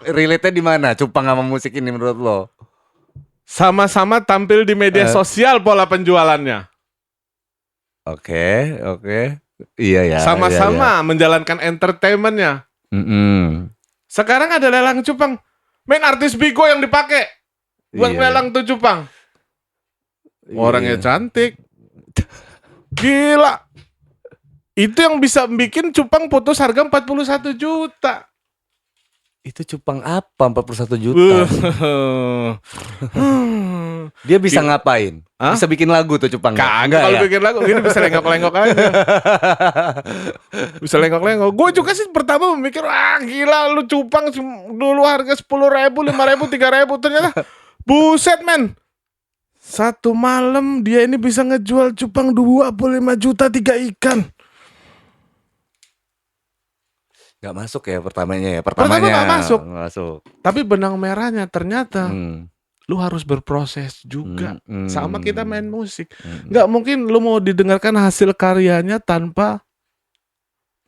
relate-nya di mana? Cupang sama musik ini menurut lo? sama-sama tampil di media sosial pola penjualannya. Oke. Iya ya. Sama-sama menjalankan entertainmentnya. Sekarang ada lelang cupang. Main artis Bigo yang dipakai buat Iya. lelang tuh cupang. Orangnya Iya. cantik. Gila. Itu yang bisa bikin cupang putus harga 41 juta. Itu cupang apa 41 juta? Dia bisa ngapain? Hah? Bisa bikin lagu tuh cupang? Kagak, kalau ya? bikin lagu gini bisa lenggok-lenggok aja. Bisa lenggok-lenggok. Gue juga sih pertama memikir, gila lu cupang dulu harga 10.000, 5.000, 3.000. Ternyata buset men. Satu malam dia ini bisa ngejual cupang 25 juta 3 ikan. Gak masuk ya pertamanya ya. Pertama nggak masuk. Nggak masuk. Tapi benang merahnya ternyata Hmm. lu harus berproses juga. Hmm. Sama kita main musik. Nggak mungkin lu mau didengarkan hasil karyanya tanpa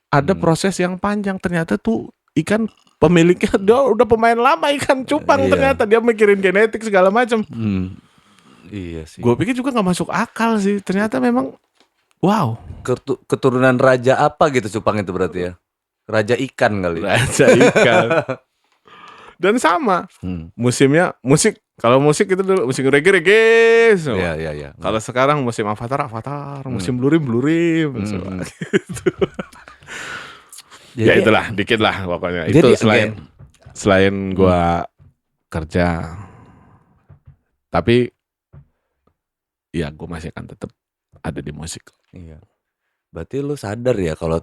ada proses yang panjang. Ternyata tuh ikan pemiliknya dia udah pemain lama ikan cupang. Iya. Ternyata dia mikirin genetik segala macam. Iya sih. Gue pikir juga nggak masuk akal sih. Ternyata memang wow. Keturunan raja apa gitu cupang itu berarti ya? Raja ikan kali. Raja ikan. Dan sama musimnya musik. Kalau musik itu dulu musim reggae semua. Iya. Kalau sekarang musim Avatar, musim Blurim. Gitu. Ya itulah, dikit lah pokoknya. Jadi, Itu selain gua kerja. Tapi ya gua masih akan tetap ada di musik. Iya. Berarti lu sadar ya kalau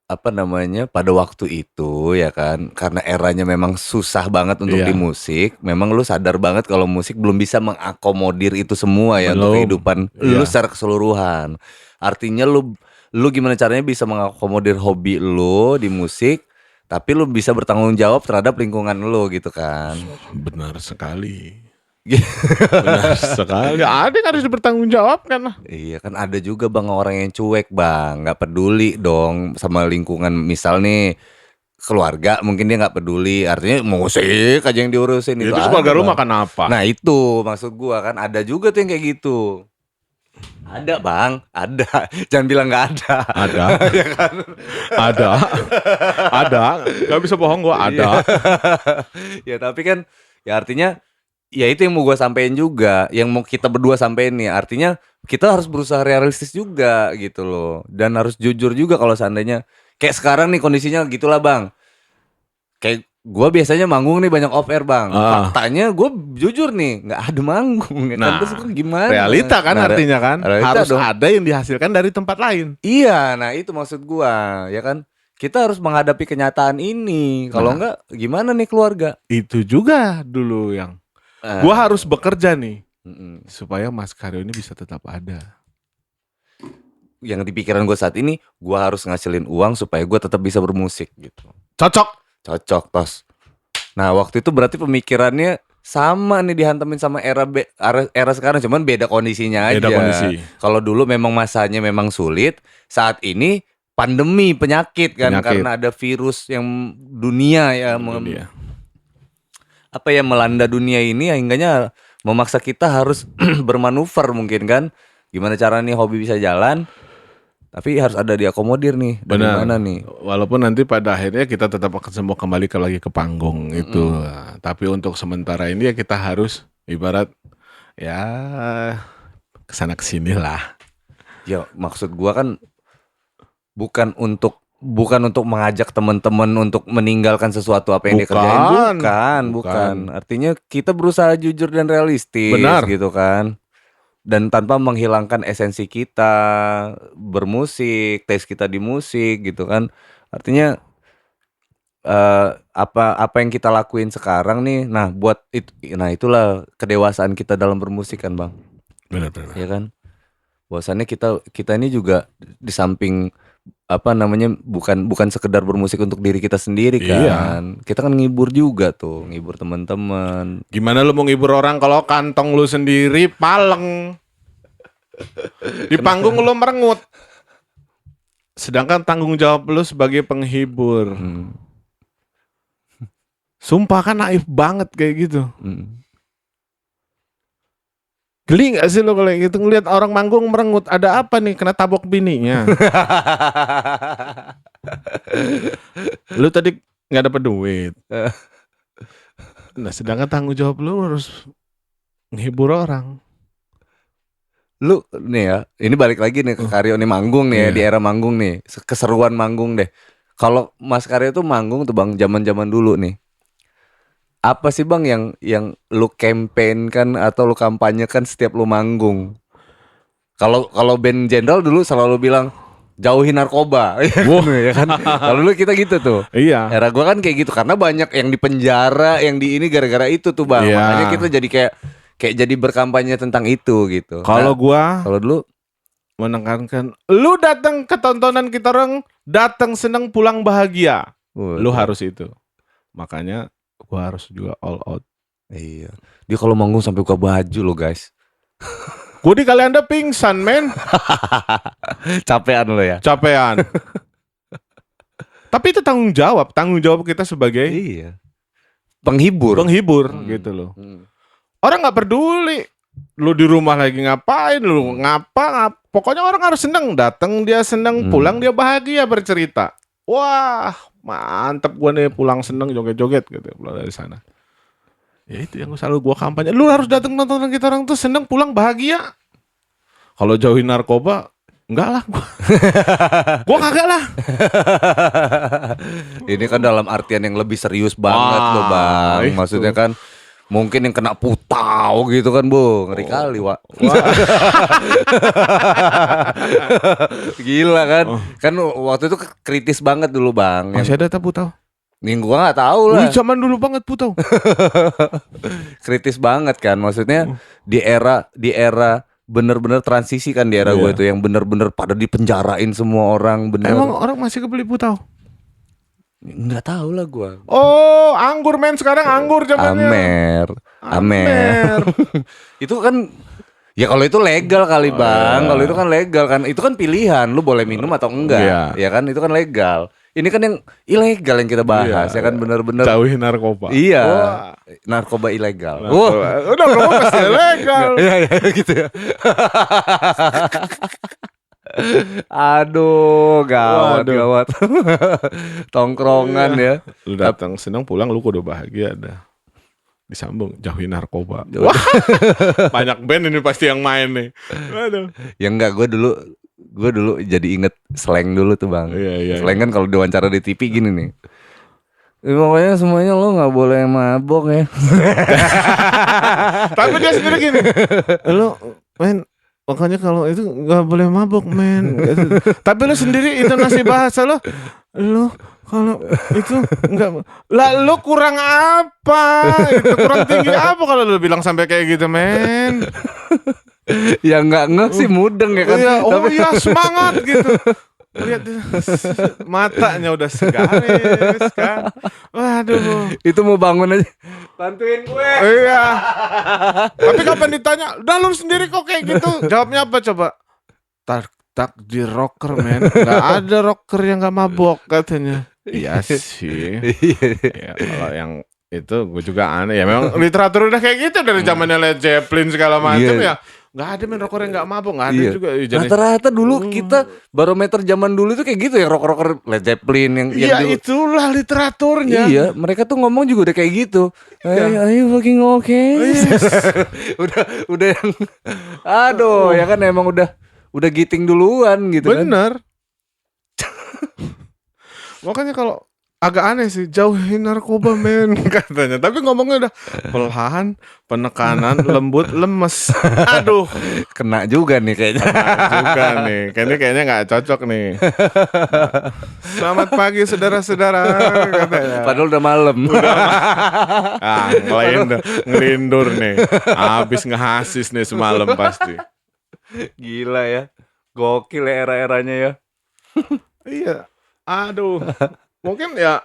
apa namanya pada waktu itu ya kan, karena eranya memang susah banget untuk di musik, memang lu sadar banget kalau musik belum bisa mengakomodir itu semua ya untuk kehidupan lu secara keseluruhan. Artinya lu gimana caranya bisa mengakomodir hobi lu di musik, tapi lu bisa bertanggung jawab terhadap lingkungan lu gitu kan. Benar sekali. Benar sekali. Ada yang harus bertanggung jawab kan. Iya kan ada juga Bang orang yang cuek Bang, nggak peduli dong sama lingkungan. Misal nih keluarga mungkin dia nggak peduli, artinya musik aja yang diurusin itu. Itu keluarga lu makan apa? Nah itu maksud gua kan ada juga tuh yang kayak gitu. Ada Bang, ada. Jangan bilang nggak ada. Ada. Ada. Gak bisa bohong gua ada. Ya tapi kan ya artinya ya itu yang mau gue sampein juga, yang mau kita berdua sampein nih. Artinya kita harus berusaha realistis juga gitu loh, dan harus jujur juga kalau seandainya kayak sekarang nih kondisinya gitulah Bang. Kayak gue biasanya manggung nih banyak off air Bang. Faktanya gue jujur nih nggak ada manggung. Nah, terus gimana? Realita kan artinya kan harus dong. ada yang dihasilkan dari tempat lain. Iya, nah itu maksud gue ya kan. Kita harus menghadapi kenyataan ini. Kalau enggak gimana nih keluarga? Itu juga dulu yang gua harus bekerja nih supaya Mas Karyo ini bisa tetap ada. Yang di pikiran gue saat ini, gue harus ngasilin uang supaya gue tetap bisa bermusik gitu. Cocok tos. Nah waktu itu berarti pemikirannya sama nih, dihantemin sama era sekarang, cuman beda kondisinya aja. Beda kondisi. Kalau dulu memang masanya memang sulit, saat ini pandemi penyakit kan, karena ada virus yang dunia ya. Apa ya melanda dunia ini, hingganya memaksa kita harus bermanuver mungkin kan. Gimana cara nih hobi bisa jalan, Tapi harus ada diakomodir nih. Dari Benar. mana nih? Walaupun nanti pada akhirnya kita tetap akan semua kembali lagi ke panggung itu. Nah, tapi untuk sementara ini ya kita harus ibarat ya kesana kesini lah. Ya maksud gua kan bukan untuk mengajak teman-teman untuk meninggalkan sesuatu apa yang dia kerjain. Bukan. Artinya kita berusaha jujur dan realistis. Benar. Gitu kan. Dan tanpa menghilangkan esensi kita bermusik, tes kita di musik gitu kan. Artinya apa yang kita lakuin sekarang nih, nah itulah kedewasaan kita dalam bermusik kan Bang. Benar. Ya kan. Bahwasannya kita ini juga di samping bukan sekedar bermusik untuk diri kita sendiri kan. Kita kan ngibur juga tuh, ngibur teman-teman. Gimana lu mau ngibur orang kalau kantong lu sendiri paleng? Di panggung lu merengut. Sedangkan tanggung jawab lu sebagai penghibur. Sumpah kan naif banget kayak gitu. Geli gak sih lo kalau gitu ngeliat orang manggung merengut? Ada apa nih? Kena tabok bininya. Lu tadi gak dapet duit. Nah sedangkan tanggung jawab lu harus menghibur orang. Lu nih ya, ini balik lagi nih ke Karyo nih manggung nih ya, di era manggung nih. Keseruan manggung deh. Kalau Mas Karyo tuh manggung tuh Bang, zaman-zaman dulu nih. Apa sih Bang yang lu campaign kan atau lu kampanyekan setiap lu manggung? Kalau band Jenderal dulu selalu bilang jauhi narkoba, ya kan? Kalau dulu kita gitu tuh. Iya. Era gua kan kayak gitu karena banyak yang di penjara, yang di ini gara-gara itu tuh Bang. Iya. Makanya kita jadi kayak jadi berkampanye tentang itu gitu. Kalau gua kalau dulu menekankan lu datang ke tontonan kita orang, datang seneng pulang bahagia. Lu harus itu. Makanya gua harus juga all out. Iya. Dia kalau manggung sampai buka baju loh guys. Gua di kali Anda pingsan men. Capean lo ya. Capean. Tapi itu tanggung jawab kita sebagai penghibur gitu loh. Orang nggak peduli lu di rumah lagi ngapain, lu ngapa, pokoknya orang harus seneng, datang dia seneng, pulang dia bahagia bercerita. Wah, mantep gua nih pulang seneng joget-joget gitu pulang dari sana. Ya itu yang selalu gua kampanye. Lu harus datang nonton kita orang tuh seneng, pulang bahagia. Kalau jauhin narkoba, enggak lah gua. Gua kagak lah. Ini kan dalam artian yang lebih serius banget loh Bang. Itu. Maksudnya kan mungkin yang kena putau gitu kan Bu. Ngeri kali Wak. Gila kan. Kan waktu itu kritis banget dulu Bang. Masih ada tak putau? Nih gua gak tahu lah. Wih, zaman dulu banget putau. Kritis banget kan. Maksudnya di era bener-bener transisi kan di era gue itu yang bener-bener pada dipenjarain semua orang bener. Emang orang masih kebeli putau? Nggak tahu lah gue. Oh, anggur men sekarang anggur zamannya. Amer. Itu kan ya kalau itu legal kali Bang. Kalau itu kan legal kan. Itu kan pilihan lu boleh minum atau enggak. Ya kan itu kan legal. Ini kan yang ilegal yang kita bahas ya kan bener-bener. Jauhin narkoba. Iya. Narkoba ilegal. Udah narkoba pasti ilegal. Iya gitu ya. Aduh, gawat. Tongkrongan ya. Lu datang senang pulang lu kudu bahagia dah. Disambung jauhin narkoba. Wah, banyak band ini pasti yang main nih. Aduh. Ya enggak, gue dulu jadi inget slang dulu tuh Bang. Iya. Slang kan kalau diwawancara di TV gini nih. Pokoknya semuanya lo nggak boleh mabok ya. Tapi dia sendiri gini. Lo main. Makanya kalau itu nggak boleh mabok men. Tapi lo sendiri itu nasi bahasa lo kalau itu nggak. Lah lo kurang apa? Itu kurang tinggi apa kalau lo bilang sampai kayak gitu men? Ya nggak sih mudeng ya kan. Iya semangat gitu. Lihat matanya udah segaris kan. Waduh. Itu mau bangun aja. Bantuin gue. Iya. Tapi kapan ditanya, "Udah lu sendiri kok kayak gitu?" Jawabnya apa coba? Takdir rocker men. Gak ada rocker yang gak mabok katanya. Iya sih. Ya, kalau yang itu gue juga aneh ya. Memang literatur udah kayak gitu dari zamannya Led Zeppelin segala macam ya. Nggak ada men rocker yang nggak mabok, nggak ada Iya. juga. Jadi, Rata-rata dulu kita barometer zaman dulu itu kayak gitu ya, rocker-rocker Led Zeppelin yang ya dulu. itulah literaturnya. Iya, mereka tuh ngomong juga udah kayak gitu. Hey, Iya. are you fucking okay? Yes. udah yang aduh, ya kan emang udah giting duluan gitu kan. Bener. Makanya kalau agak aneh sih, jauhin narkoba men katanya. Tapi ngomongnya udah perlahan, penekanan, lembut, lemes. Aduh, Kena juga nih kayaknya. juga nih. Kayaknya nggak cocok nih. Selamat pagi saudara-saudara katanya. Padahal udah malam. Ngelindur nih. Habis ngehasis nih semalam pasti. Gila ya. Gokil ya era-eranya ya. Iya. Aduh. Mungkin ya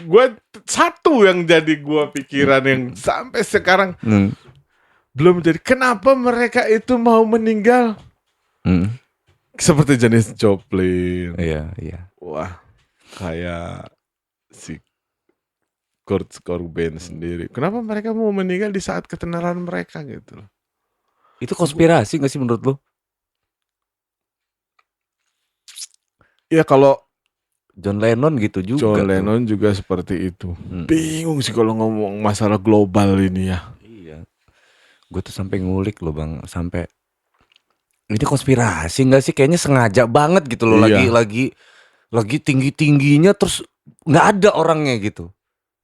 gue satu yang jadi gue pikiran yang sampai sekarang belum jadi. Kenapa mereka itu mau meninggal? Seperti Janis Joplin. Iya. Wah, kayak si Kurt Cobain sendiri. Kenapa mereka mau meninggal di saat ketenaran mereka gitu? Itu konspirasi gak sih menurut lo? Ya kalau John Lennon gitu juga. John Lennon juga seperti itu. Bingung sih kalau ngomong masalah global ini ya. Iya. Gue tuh sampai ngulik loh bang, sampai ini konspirasi nggak sih? Kayaknya sengaja banget gitu loh. Iya. Lagi tinggi-tingginya terus nggak ada orangnya gitu.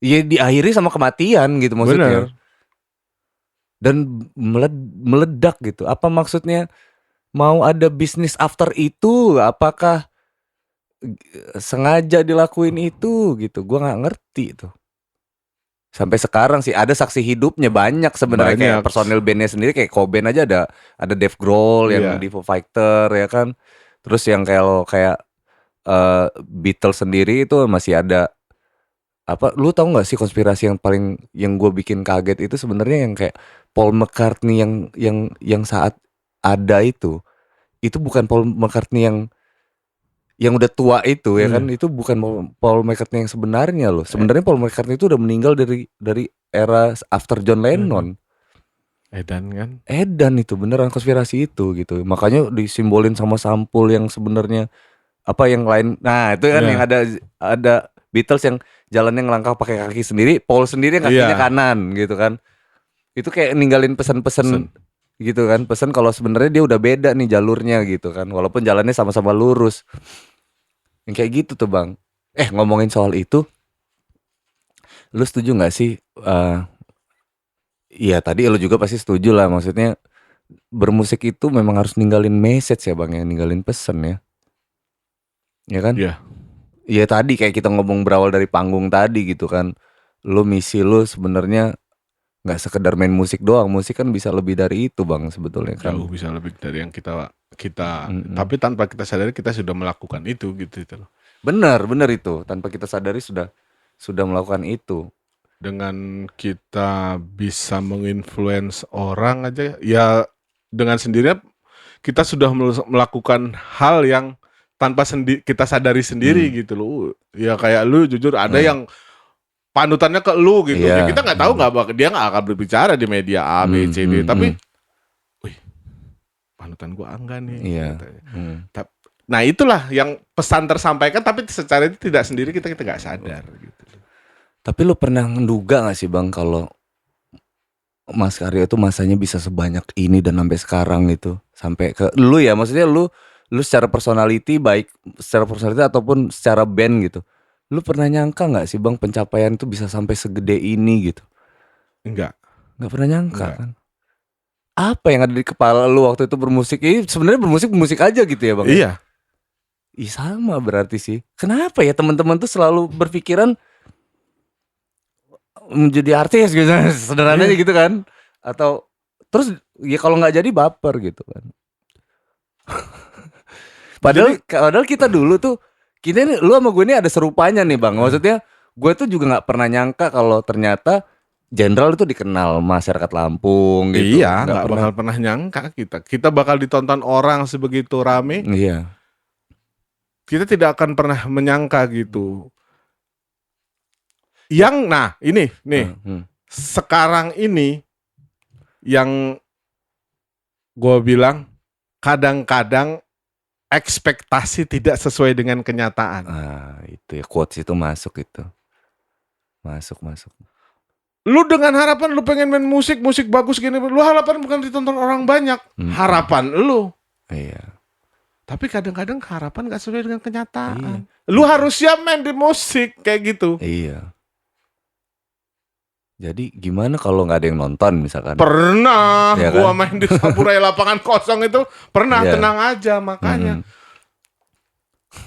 Ya diakhiri sama kematian gitu maksudnya. Bener. Dan meledak gitu. Apa maksudnya? Mau ada bisnis after itu? Apakah sengaja dilakuin itu gitu? Gue nggak ngerti tuh. Sampai sekarang sih ada saksi hidupnya banyak sebenarnya, kayak personil bandnya sendiri kayak Cobain aja ada Dave Grohl yang di Foo Fighter ya kan. Terus yang kayak Beatles sendiri itu masih ada apa? Lu tahu nggak sih konspirasi yang gue bikin kaget itu sebenarnya yang kayak Paul McCartney yang saat ada itu bukan Paul McCartney yang udah tua itu ya kan, itu bukan Paul McCartney yang sebenarnya loh. Sebenarnya Paul McCartney itu udah meninggal dari era after John Lennon. Edan itu beneran konspirasi itu gitu. Makanya disimbolin sama sampul yang sebenarnya apa yang lain. Nah, itu kan yang ada Beatles yang jalannya ngelangkah pakai kaki sendiri, Paul sendiri kakinya kanan gitu kan. Itu kayak ninggalin pesan-pesan gitu kan, pesan kalau sebenarnya dia udah beda nih jalurnya gitu kan, walaupun jalannya sama-sama lurus. Yang kayak gitu tuh bang. Ngomongin soal itu, lu setuju nggak sih? Iya tadi lu juga pasti setuju lah, maksudnya bermusik itu memang harus ninggalin message ya bang, ya ninggalin pesan ya. Ya kan? Iya. Iya tadi kayak kita ngomong berawal dari panggung tadi gitu kan. Lu misi lu sebenarnya nggak sekedar main musik doang, musik kan bisa lebih dari itu bang sebetulnya kan. Jauh bisa lebih dari yang kita tapi tanpa kita sadari kita sudah melakukan itu gitu loh. Benar itu, tanpa kita sadari sudah melakukan itu. Dengan kita bisa menginfluence orang aja ya, dengan sendirinya kita sudah melakukan hal yang tanpa kita sadari sendiri gitu loh. Ya kayak lu jujur ada yang panutannya ke lu gitu. Ya kita nggak tahu dia nggak akan berbicara di media A, B, C, D. Tapi, wih, panutan gua Angga nih. Iya. Nah itulah yang pesan tersampaikan, tapi secara itu tidak sendiri kita nggak sadar. Gitu. Tapi lu pernah menduga nggak sih bang kalau Mas Karyo itu masanya bisa sebanyak ini dan sampai sekarang gitu, sampai ke lu ya, maksudnya lu secara personality baik secara personality ataupun secara band gitu. Lu pernah nyangka nggak sih bang pencapaian itu bisa sampai segede ini gitu? Nggak pernah nyangka kan? Apa yang ada di kepala lu waktu itu bermusik? Ini sebenarnya bermusik aja gitu ya bang? Iya. Ih sama berarti sih. Kenapa ya teman-teman tuh selalu berpikiran menjadi artis gitu, sederhananya gitu kan? Atau terus ya kalau nggak jadi baper gitu kan? Padahal kita dulu tuh, kita nih, lu sama gue ini ada serupanya nih bang. Maksudnya gue tuh juga nggak pernah nyangka kalau ternyata Jenderal itu dikenal masyarakat Lampung gitu. Iya, nggak bakal pernah nyangka kita bakal ditonton orang sebegitu rame. Iya. Kita tidak akan pernah menyangka gitu. Nah ini nih sekarang ini yang gue bilang kadang-kadang ekspektasi tidak sesuai dengan kenyataan. Itu ya, quotes itu masuk itu. Masuk. Lu dengan harapan lu pengen main musik bagus gini, lu harapan bukan ditonton orang banyak, harapan lu. Iya. Tapi kadang-kadang harapan gak sesuai dengan kenyataan. Lu harus siap main di musik kayak gitu. Iya. Jadi gimana kalau nggak ada yang nonton misalkan? Pernah, ya gua kan? main di Saburai lapangan kosong itu pernah, Iya. tenang aja makanya.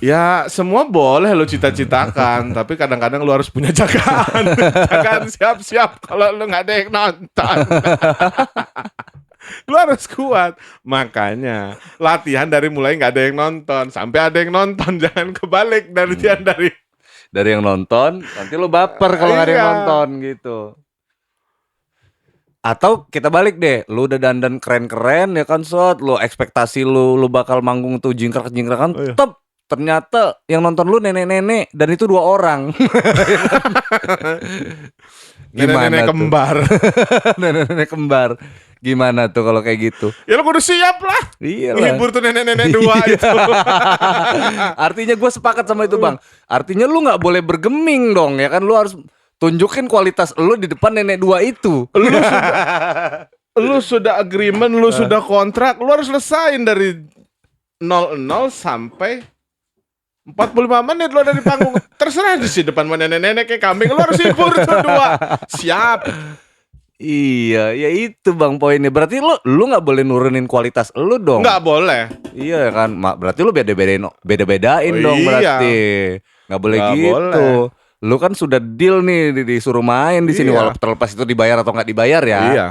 Ya semua boleh lu cita-citakan, tapi kadang-kadang lu harus punya jagaan. Jagaan siap-siap kalau lu nggak ada yang nonton. Lu harus kuat. Makanya latihan dari mulai nggak ada yang nonton sampai ada yang nonton. Jangan kebalik dari yang nonton, nanti lu baper kalau nggak ada yang Iya. nonton gitu. Atau kita balik deh, lu udah dandan keren-keren ya kan, lu ekspektasi lu bakal manggung tuh jingkrak-jingkrakan, ternyata yang nonton lu nenek-nenek dan itu 2 orang. nenek-nenek kembar. Nenek-nenek kembar. Gimana tuh kalau kayak gitu? Ya lu kudu siap lah. Iya lah. Menghibur tuh nenek-nenek 2 itu. Artinya gue sepakat sama itu bang. Artinya lu nggak boleh bergeming dong ya kan. Lu harus tunjukin kualitas lu di depan nenek 2 itu. Lu sudah agreement, lu sudah kontrak, lu harus selesain dari 00 sampai 45 menit lu ada di panggung. Terserah di depan nenek-nenek kayak kambing, lu harus hibur tuh 2. Siap. Iya, ya itu bang poinnya. Berarti lu nggak boleh nurunin kualitas lu dong. Nggak boleh. Iya kan, berarti lu beda-bedain dong Iya. berarti. Nggak boleh Nggak gitu. boleh. Lu kan sudah deal nih disuruh main di sini, walaupun terlepas itu dibayar atau nggak dibayar ya. Iya.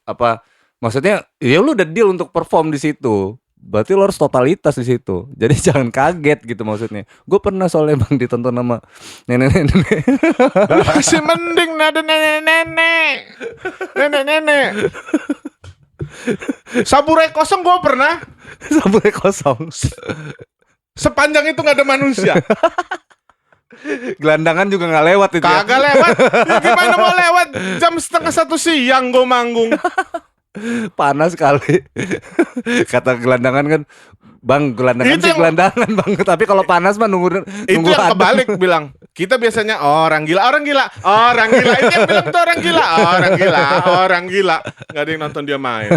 Apa maksudnya? Ya lu udah deal untuk perform di situ. Berarti lo harus totalitas di situ. Jadi jangan kaget gitu maksudnya. Gue pernah soalnya bang ditonton sama nenek-nenek. Masih mending ada nenek-nenek. Nenek-nenek. Saburai kosong gue pernah. Saburai kosong. Sepanjang itu nggak ada manusia. Gelandangan juga nggak lewat itu. Kagak lewat. Ya gimana mau lewat? Jam 12:30 siang gue manggung. Panas sekali. Kata gelandangan kan, bang gelandangan Itu sih gelandangan bang. Tapi kalau panas mah nunggu itu yang adem. kebalik bilang. Kita biasanya orang gila. Itu yang bilang tuh orang gila. Nggak ada yang nonton dia main.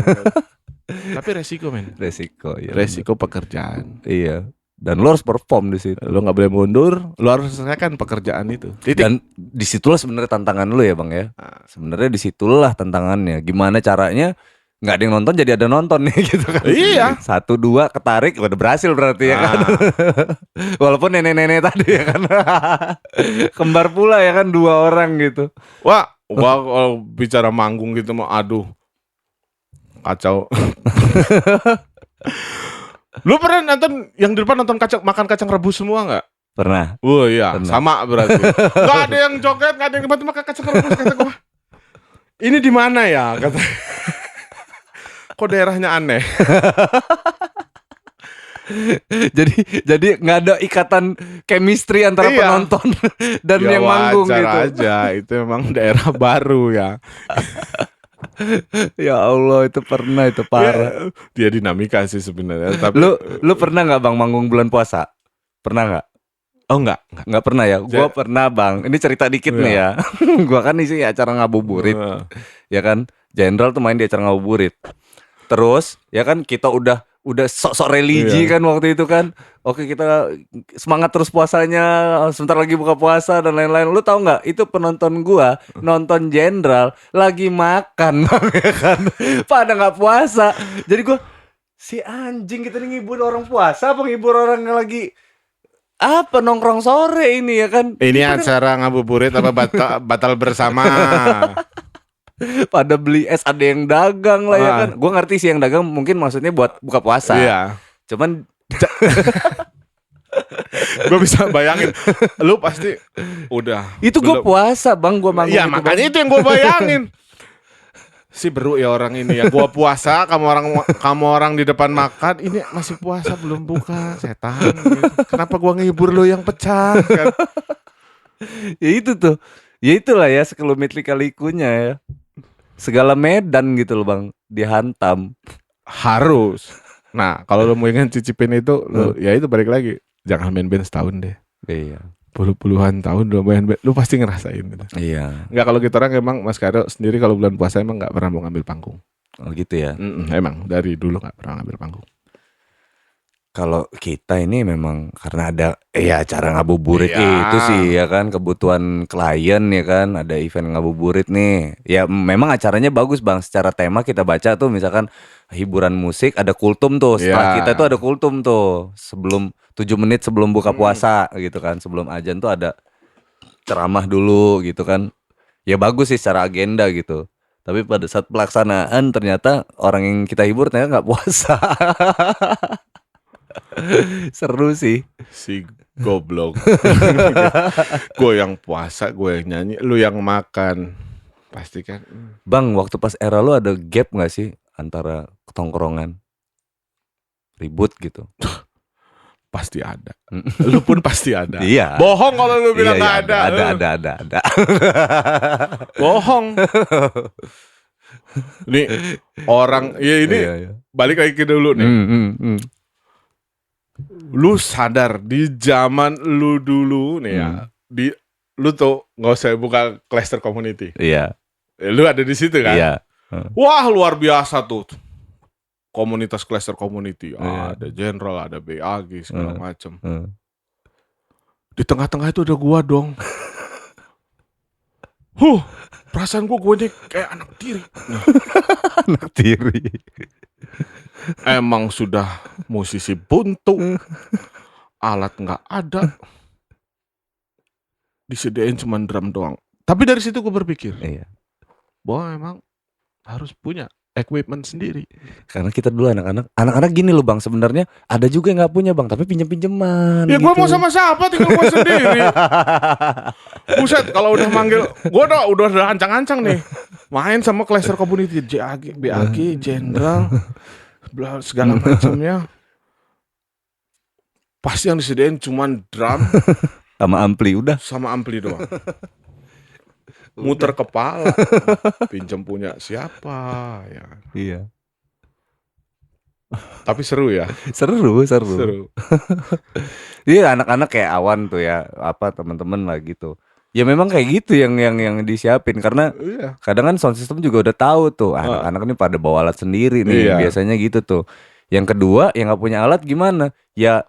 Tapi resiko men. Resiko ya. Resiko pekerjaan. Iya. Dan lo harus perform di situ. Lo nggak boleh mundur. Lo harus selesaikan pekerjaan itu. Dan disitulah sebenarnya tantangan lo ya bang ya. Sebenarnya disitulah tantangannya. Gimana caranya nggak ada yang nonton jadi ada nonton nih gitu kan. Iya. 1, 2 ketarik udah berhasil berarti ya kan. Walaupun nenek-nenek tadi ya kan. Kembar pula ya kan 2 orang gitu. Wah kalau bicara manggung gitu mau aduh kacau. Lu pernah nonton yang di depan makan kacang rebus semua nggak? Pernah. Iya, sama berarti. Nggak ada yang joget, nggak ada yang makan kacang rebus kata gua. Ini di mana ya? Kata. Kok daerahnya aneh? jadi nggak ada ikatan chemistry antara penonton dan yang manggung gitu. Aja, itu memang daerah baru ya. Ya Allah itu pernah itu parah. Dia dinamika sih sebenarnya. Tapi lu pernah nggak bang manggung bulan puasa? Pernah nggak? Oh enggak pernah ya. Gua pernah bang. Ini cerita dikit nih ya. Gua kan isi acara ngabuburit, ya kan. Jenderal tuh main di acara ngabuburit. Terus ya kan kita udah sok-sok religi kan waktu itu kan. Oke kita semangat terus puasanya, sebentar lagi buka puasa dan lain-lain. Lu tahu nggak? Itu penonton gua nonton Jenderal lagi makan, ya kan? Pada nggak puasa. Jadi gua si anjing kita nih ngibur orang puasa, apa ngibur orang yang lagi apa nongkrong sore ini ya kan? Ini acara ngabuburit apa batal bersama. Pada beli es, ada yang dagang lah ya kan. Gue ngerti sih yang dagang mungkin maksudnya buat buka puasa. Iya. Cuman gue bisa bayangin lu pasti udah. Itu gue puasa bang, gue manggung. Iya makanya itu yang gue bayangin. Si beru ya orang ini ya. Gua puasa, kamu orang di depan makan, ini masih puasa belum buka, setan. Gitu. Kenapa gua ngehibur lu yang pecah? Kan? Ya itu tuh, ya itulah ya sekelumit lika-likunya ya. Segala medan gitu loh bang, dihantam. harus. Nah, kalau lu mau ingin cicipin itu, lu ya itu balik lagi. Jangan main band setahun deh. Iya. Puluhan tahun lu main band, lu pasti ngerasain gitu. Iya. Enggak, kalau kita orang emang Mas Karo sendiri kalau bulan puasa emang enggak pernah mau ngambil panggung. Oh gitu ya. Emang dari dulu enggak pernah ngambil panggung. Kalau kita ini memang karena ada ya acara ngabuburit Iya. itu sih ya kan, kebutuhan klien ya kan, ada event ngabuburit nih. Ya memang acaranya bagus Bang, secara tema kita baca tuh misalkan hiburan musik ada kultum tuh. Setelah Iya. kita tuh ada kultum tuh. Sebelum 7 menit sebelum buka puasa gitu kan, sebelum azan tuh ada ceramah dulu gitu kan. Ya bagus sih secara agenda gitu. Tapi pada saat pelaksanaan ternyata orang yang kita hibur ternyata nggak puasa. Seru sih. Si goblok. Gue yang puasa, gue yang nyanyi, lu yang makan. Pasti kan. Bang, waktu pas era lu ada gap gak sih antara ketongkrongan? Ribut gitu. Pasti ada. Lu pun pasti ada. Iya. Bohong kalau lu bilang Iya, nggak iya, ada. ada. Bohong. Nih orang ya ini Iya. balik lagi ke dulu nih. Lu sadar di zaman lu dulu nih ya, lu tuh nggak usah buka cluster community. Iya. Lu ada di situ kan? Iya. Wah, luar biasa tuh. Komunitas cluster community. Iya. Ada Jenderal, ada BAG segala macem. Di tengah-tengah itu ada gua dong. Perasaan gua nih kayak anak tiri. Anak tiri. Emang sudah musisi buntu, alat nggak ada, disediain cuma drum doang. Tapi dari situ gue berpikir, bahwa emang harus punya equipment sendiri. Karena kita dulu anak-anak gini loh Bang, sebenarnya ada juga yang nggak punya Bang, tapi pinjem-pinjeman. Ya gitu. gue mau sama siapa, tinggal gue sendiri. Buset, kalau udah manggil, gue udah ancang-ancang nih, main sama cluster community, JAG, BAG, Jenderal, segala macamnya. Pasti yang disediain cuman drum sama ampli udah. Sama ampli doang. Muter kepala. Pinjam punya siapa ya. Iya. Tapi seru ya. Seru. Seru. Iya, anak-anak kayak Awan tuh ya, apa teman-teman lah gitu. Ya memang kayak gitu yang disiapin karena kadang kan sound system juga udah tahu tuh anak-anak ini pada bawa alat sendiri nih, biasanya gitu tuh. Yang kedua yang nggak punya alat gimana? Ya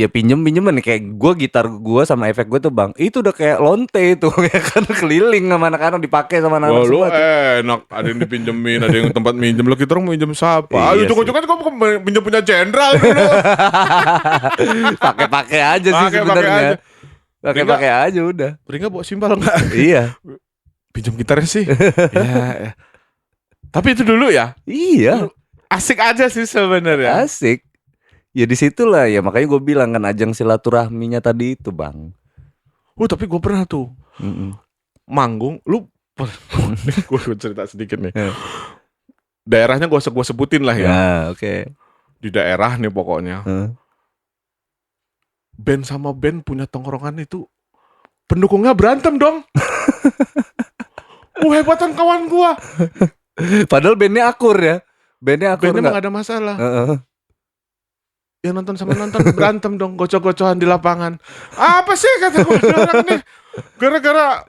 pinjeman kayak gitar gue sama efek gue tuh Bang, itu udah kayak lonte tuh ya kan, keliling sama anak-anak dipakai sama anak-anak semua. Enak, ada yang dipinjemin, ada yang tempat minjem. Lo kita orang mau minjem siapa? Iya, ujung-ujungnya kok pinjem punya Jenderal dulu. Pakai aja sih sebenarnya. Pakai aja udah. Ringa bawa simbal enggak? Iya. Pinjam gitarnya sih. Ya. Tapi itu dulu ya. Iya. Asik aja sih sebenarnya. Asik. Ya disitulah ya, makanya gue bilang kan ajang silaturahminya tadi itu Bang. Tapi gue pernah tuh manggung, gue cerita sedikit nih. Daerahnya gue sebutin lah ya. Oke. Di daerah nih pokoknya. Band sama band punya tongkrongan itu pendukungnya berantem dong. Hebatan kawan gue. Padahal bandnya akur ya. Bandnya emang gak ada masalah. Yang nonton sama nonton berantem dong, gocok-gocokan di lapangan. Apa sih kata gue orang nih? Gara-gara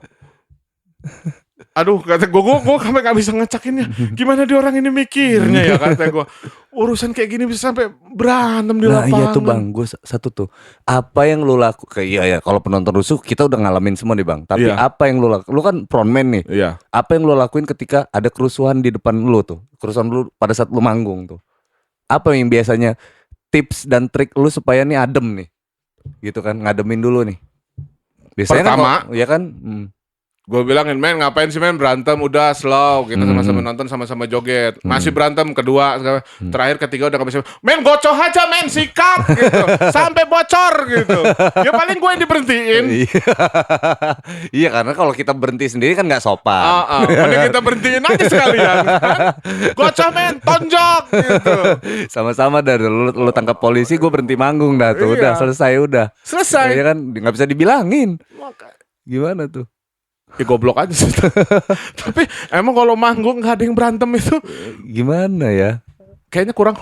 kata gue sampai gak bisa ngecakinnya. Gimana dia orang ini mikirnya ya, kata gue. Urusan kayak gini bisa sampai berantem di lapangan. Nah iya tuh Bang, gue satu tuh. Apa yang lu lakukan? Iya kalau penonton rusuh kita udah ngalamin semua nih Bang. Tapi apa yang lu lakukan? Lu kan frontman nih. Iya. Apa yang lu lakuin ketika ada kerusuhan di depan lu tuh? Kerusuhan lu pada saat lu manggung tuh. Apa yang biasanya tips dan trik lu supaya nih adem nih? Gitu kan, ngademin dulu nih. Biasanya pertama, kan, ya kan? Gue bilangin, men ngapain sih men berantem, udah slow, kita sama-sama nonton, sama-sama joget. Masih berantem, kedua, terakhir, ketiga udah gak bisa. Men gocoh aja men, sikat gitu, sampai bocor gitu. Ya paling gue yang diberhentiin. Iya karena kalau kita berhenti sendiri kan gak sopan. Mending kita berhentiin aja sekalian kan? Gocoh men, tonjok gitu. Sama-sama dari lu tangkap polisi, gue berhenti manggung dah tuh. Udah selesai. Ya kan gak bisa dibilangin. Gimana tuh? Ya goblok aja sih. Tapi emang kalau manggung gak ada yang berantem itu gimana ya? kayaknya kurang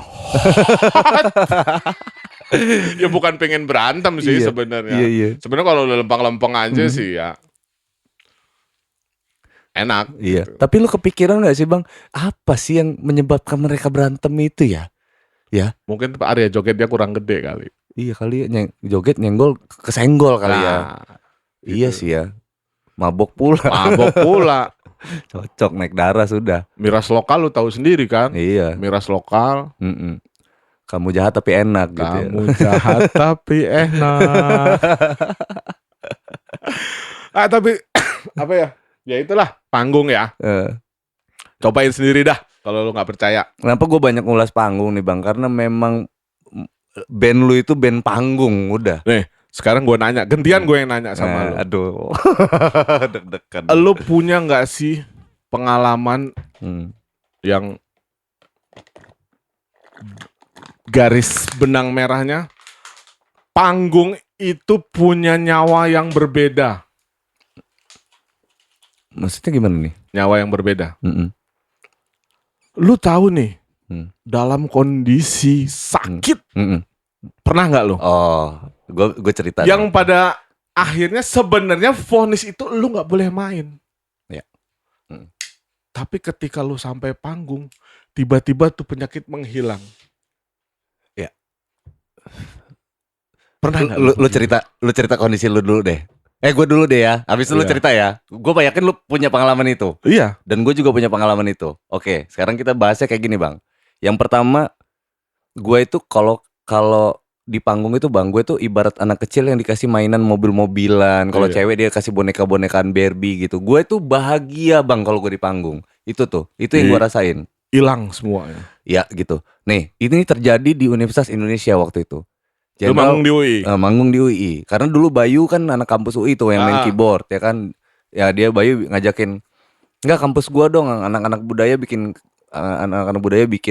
ya bukan pengen berantem sih Iya, sebenarnya. iya. Sebenarnya kalau udah lempeng-lempeng aja sih ya enak. Iya. Gitu. Tapi lu kepikiran nggak sih bang, apa sih yang menyebabkan mereka berantem itu ya? Ya, Mungkin area joget dia kurang gede kali. iya kali ya, joget nyenggol kesenggol kali ya. Nah, Iya gitu. sih ya. Mabok pula. Mabok pula. Cocok naik darah sudah. Miras lokal lu tahu sendiri kan? Iya. Miras lokal. Mm-mm. Kamu jahat tapi enak gitu ya. Kamu jahat tapi enak. Tapi apa ya? Ya itulah panggung ya. Cobain sendiri dah kalau lu nggak percaya. Kenapa gue banyak ngulas panggung nih bang? Karena memang band lu itu band panggung udah. Nih, sekarang gue nanya, gantian gue yang nanya sama lu. Aduh, deg-degan. Lu punya nggak sih pengalaman yang garis benang merahnya panggung itu punya nyawa yang berbeda? Maksudnya gimana nih? Nyawa yang berbeda. Mm-mm. Lu tahu nih, dalam kondisi sakit, pernah nggak lu? Oh, gue cerita. Yang pada akhirnya sebenarnya vonis itu lu nggak boleh main. Ya. Tapi ketika lu sampai panggung, tiba-tiba tuh penyakit menghilang. Ya. Pernah nggak? Lu cerita kondisi lu dulu deh. Gue dulu deh ya. Habis itu lu cerita ya. Gue yakin lu punya pengalaman itu. Iya. Dan gue juga punya pengalaman itu. Oke, sekarang kita bahasnya kayak gini bang. Yang pertama, gue itu kalau di panggung itu bang, gue tuh ibarat anak kecil yang dikasih mainan mobil-mobilan. Kalau cewek dia kasih boneka-bonekaan Barbie gitu. Gue tuh bahagia bang kalau gue di panggung. Itu yang gue rasain. Hilang semuanya. Ya gitu. Nih, ini terjadi di Universitas Indonesia waktu itu. Lu manggung di UI? Manggung di UI. Karena dulu Bayu kan anak kampus UI tuh yang main keyboard ya kan. Ya dia Bayu ngajakin, enggak kampus gua dong, anak-anak budaya bikin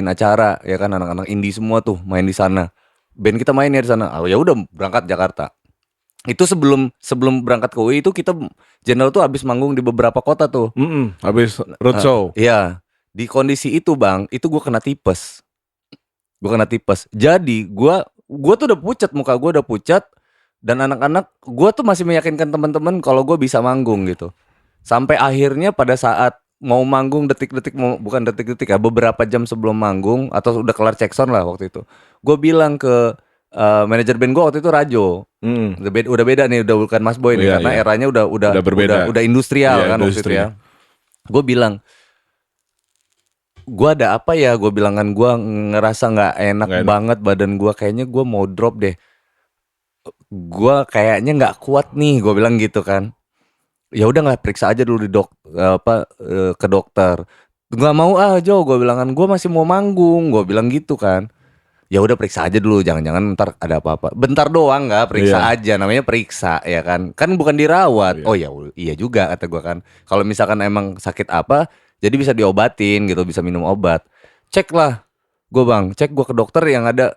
acara ya kan, anak-anak indie semua tuh main di sana. Band kita main ya di sana. Ya udah berangkat Jakarta. Itu sebelum berangkat ke UI itu kita general tuh habis manggung di beberapa kota tuh. Habis roadshow. Iya. Di kondisi itu bang, itu gua kena tipes. Jadi gue tuh udah pucat, muka gue udah pucat. Dan anak-anak gue tuh masih meyakinkan teman-teman kalau gue bisa manggung gitu. Sampai akhirnya pada saat mau manggung bukan detik-detik ya, beberapa jam sebelum manggung atau udah kelar cek sound lah waktu itu, gue bilang ke manajer band gue waktu itu Rajo, udah beda nih, udah bukan Mas Boy nih, karena eranya udah berbeda, udah industrial kan waktu itu ya. Gue bilang, gue ada apa ya, gue bilang kan, gue ngerasa nggak enak banget badan gue, kayaknya gue mau drop deh, gue kayaknya nggak kuat nih, gue bilang gitu kan. Ya udah nggak, periksa aja dulu ke dokter. Nggak mau Jo, gue bilang kan, gue masih mau manggung, gue bilang gitu kan. Ya udah periksa aja dulu, jangan-jangan ntar ada apa-apa. Bentar doang nggak, periksa aja, namanya periksa ya kan bukan dirawat. Oh ya iya juga kata gue kan. Kalau misalkan emang sakit apa, jadi bisa diobatin gitu, bisa minum obat. Cek lah, gue bang, cek gue ke dokter yang ada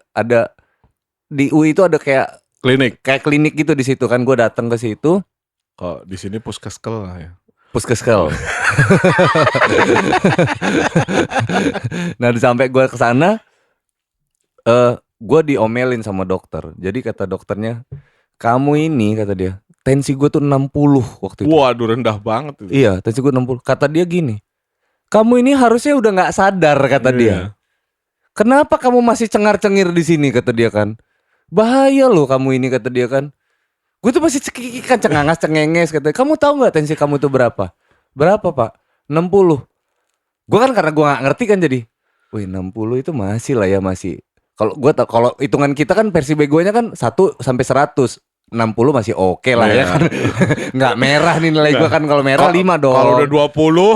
di UI itu ada kayak klinik gitu di situ kan. Gue datang ke situ. Kok di sini puskeskel lah ya. Puskeskel. Nah, sampai gue ke sana, gue diomelin sama dokter. Jadi kata dokternya, kamu ini, kata dia, tensi gue tuh 60 waktu itu. Waduh, rendah banget itu. Iya, tensi gue 60. Kata dia gini, kamu ini harusnya udah nggak sadar, kata dia. Kenapa kamu masih cengar-cengir di sini, kata dia kan. Bahaya loh kamu ini, kata dia kan. Gue tuh masih cekikikan, cengenges, kata. Kamu tahu nggak tensi kamu tuh berapa? Berapa pak? 60. Gue kan karena gue nggak ngerti kan, jadi, wih 60 itu masih lah ya, masih. Kalau hitungan kita kan versi begonya kan 1 sampai 100. 60 masih oke lah ya kan. Nggak merah nih nilai gue kan, kalau merah 5 dong. Kalau udah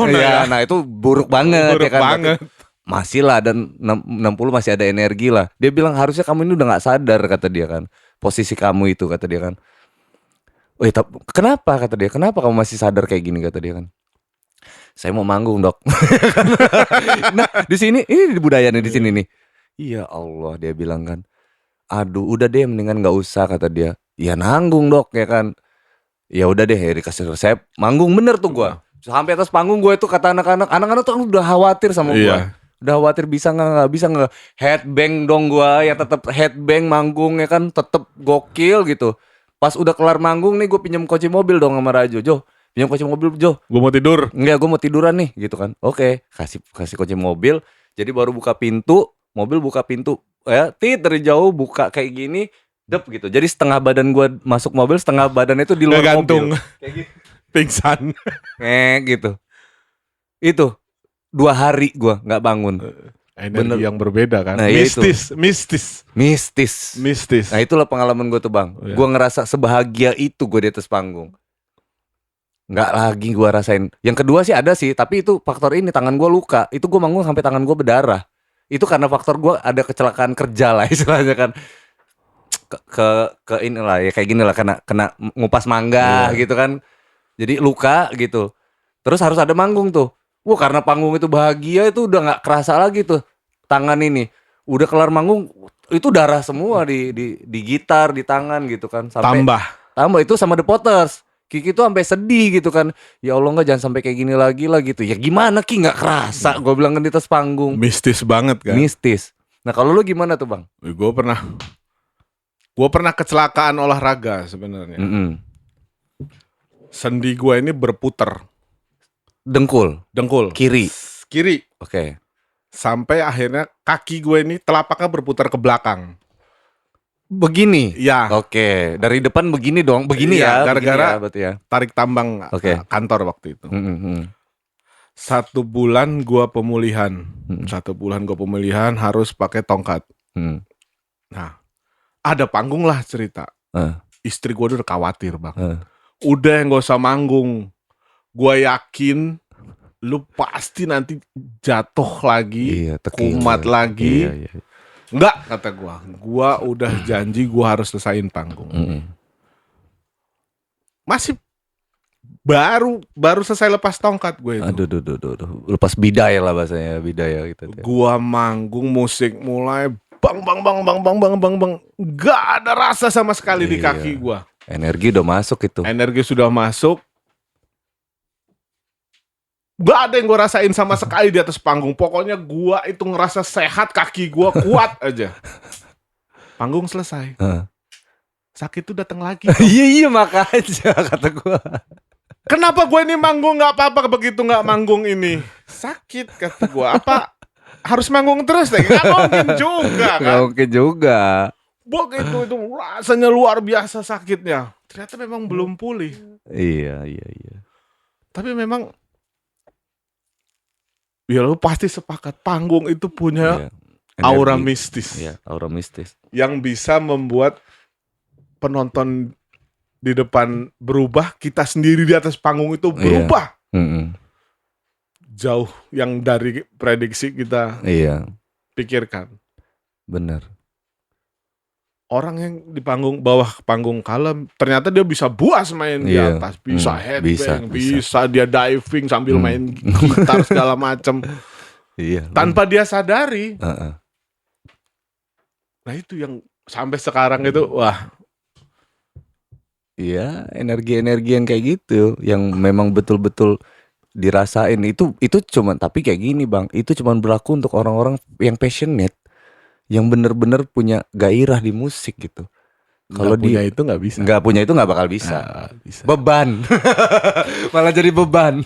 20 nah itu buruk banget ya kan. Banget. Masih lah, dan 60 masih ada energi lah. Dia bilang harusnya kamu ini udah nggak sadar, kata dia kan. Posisi kamu itu, kata dia kan. Wih, kenapa, kata dia, kenapa kamu masih sadar kayak gini, kata dia kan. Saya mau manggung dok. Nah di sini, ini di budaya nih di sini nih. Iya Allah, dia bilang kan. Aduh udah deh, mendingan nggak usah, kata dia. Ya nanggung dok ya kan. Ya udah deh, dikasih resep, manggung bener tuh gue. Sampai atas panggung gue itu, kata anak-anak tuh udah khawatir sama gue. Udah khawatir bisa nggak bisa nggak. Headbang dong gua, ya tetap headbang manggung ya kan, tetep gokil gitu. Pas udah kelar manggung nih, gue pinjam kunci mobil dong sama Rajo. Jo, pinjam kunci mobil Jo. Gue mau tidur. Enggak, gue mau tiduran nih gitu kan. Oke, kasih kasih kunci mobil. Jadi baru buka pintu, mobil buka pintu. Ya, dari jauh buka kayak gini, dep gitu. Jadi setengah badan gua masuk mobil, setengah badan itu di luar Ngegantung. mobil. Kayak gitu. Pingsan. Gitu. Itu 2 hari gua nggak bangun. Energi Bener. yang berbeda kan. Nah, iya itu. Mistis. Nah, itulah pengalaman gue tuh, Bang. Iya. Gua ngerasa sebahagia itu gue di atas panggung. Nggak lagi gua rasain. Yang kedua sih ada sih, tapi itu faktor ini, tangan gua luka. Itu gua manggung sampai tangan gua berdarah. Itu karena faktor gua ada kecelakaan kerja lah istilahnya kan. Ke inilah ya kayak gini lah, kena ngupas mangga gitu kan. Jadi luka gitu. Terus harus ada manggung tuh. Wah, karena panggung itu bahagia, itu udah nggak kerasa lagi tuh tangan ini. Udah kelar manggung itu darah semua di gitar, di tangan gitu kan. Sampai tambah itu sama The Potters. Kiki tuh sampai sedih gitu kan. Ya Allah, nggak, jangan sampai kayak gini lagi lah gitu. Ya gimana Ki, nggak kerasa. Gue bilang kan di atas panggung. Mistis banget kan. Mistis. Nah, kalau lu gimana tuh, Bang? Gue pernah kecelakaan olahraga sebenarnya. Sendi gue ini berputar. Dengkul. Kiri. Oke. Sampai akhirnya kaki gue ini telapaknya berputar ke belakang. Begini. Ya. Oke. Dari depan begini dong. Begini Iya, ya. gara-gara begini ya, tarik tambang kantor waktu itu. 1 bulan gue pemulihan. 1 bulan gue pemulihan harus pakai tongkat. Nah, ada panggung lah cerita. Istri gue udah khawatir, Bang. Udah gak usah manggung. Gue yakin lu pasti nanti jatuh lagi, kumat lagi. Iya. Enggak, kata gue udah janji gue harus selesaiin panggung. Masih baru selesai lepas tongkat gue itu. Aduh. Lepas bidaya lah bahasanya, bidaya gitu. Gue manggung, musik mulai bang. Gak ada rasa sama sekali di kaki gue. Energi udah masuk itu. Energi sudah masuk. Gak ada yang gue rasain sama sekali di atas panggung. Pokoknya gue itu ngerasa sehat, kaki gue kuat aja. Panggung selesai. Sakit tuh datang lagi. Iya makanya kata gue. Kenapa gue ini manggung gak apa-apa, begitu gak manggung ini sakit, kata gue. Apa harus manggung terus deh? Gak mungkin juga kan. Gak mungkin juga. Begitu itu rasanya luar biasa sakitnya. Ternyata memang belum pulih. Iya. Tapi memang ya lu pasti sepakat panggung itu punya aura mistis. Iya, aura mistis. Yang bisa membuat penonton di depan berubah, kita sendiri di atas panggung itu berubah. Jauh yang dari prediksi kita pikirkan. Benar. Orang yang di panggung bawah panggung kalem, ternyata dia bisa buas main di atas, bisa headbang, bisa dia diving sambil main gitar segala macem. Iya. Tanpa dia sadari. Nah itu yang sampai sekarang itu wah. Iya, energi-energi yang kayak gitu, yang memang betul-betul dirasain itu cuman, tapi kayak gini, Bang, itu cuman berlaku untuk orang-orang yang passionate, yang bener-bener punya gairah di musik gitu. Kalau dia itu nggak bisa. Nggak punya itu nggak bakal bisa. Beban. Malah jadi beban.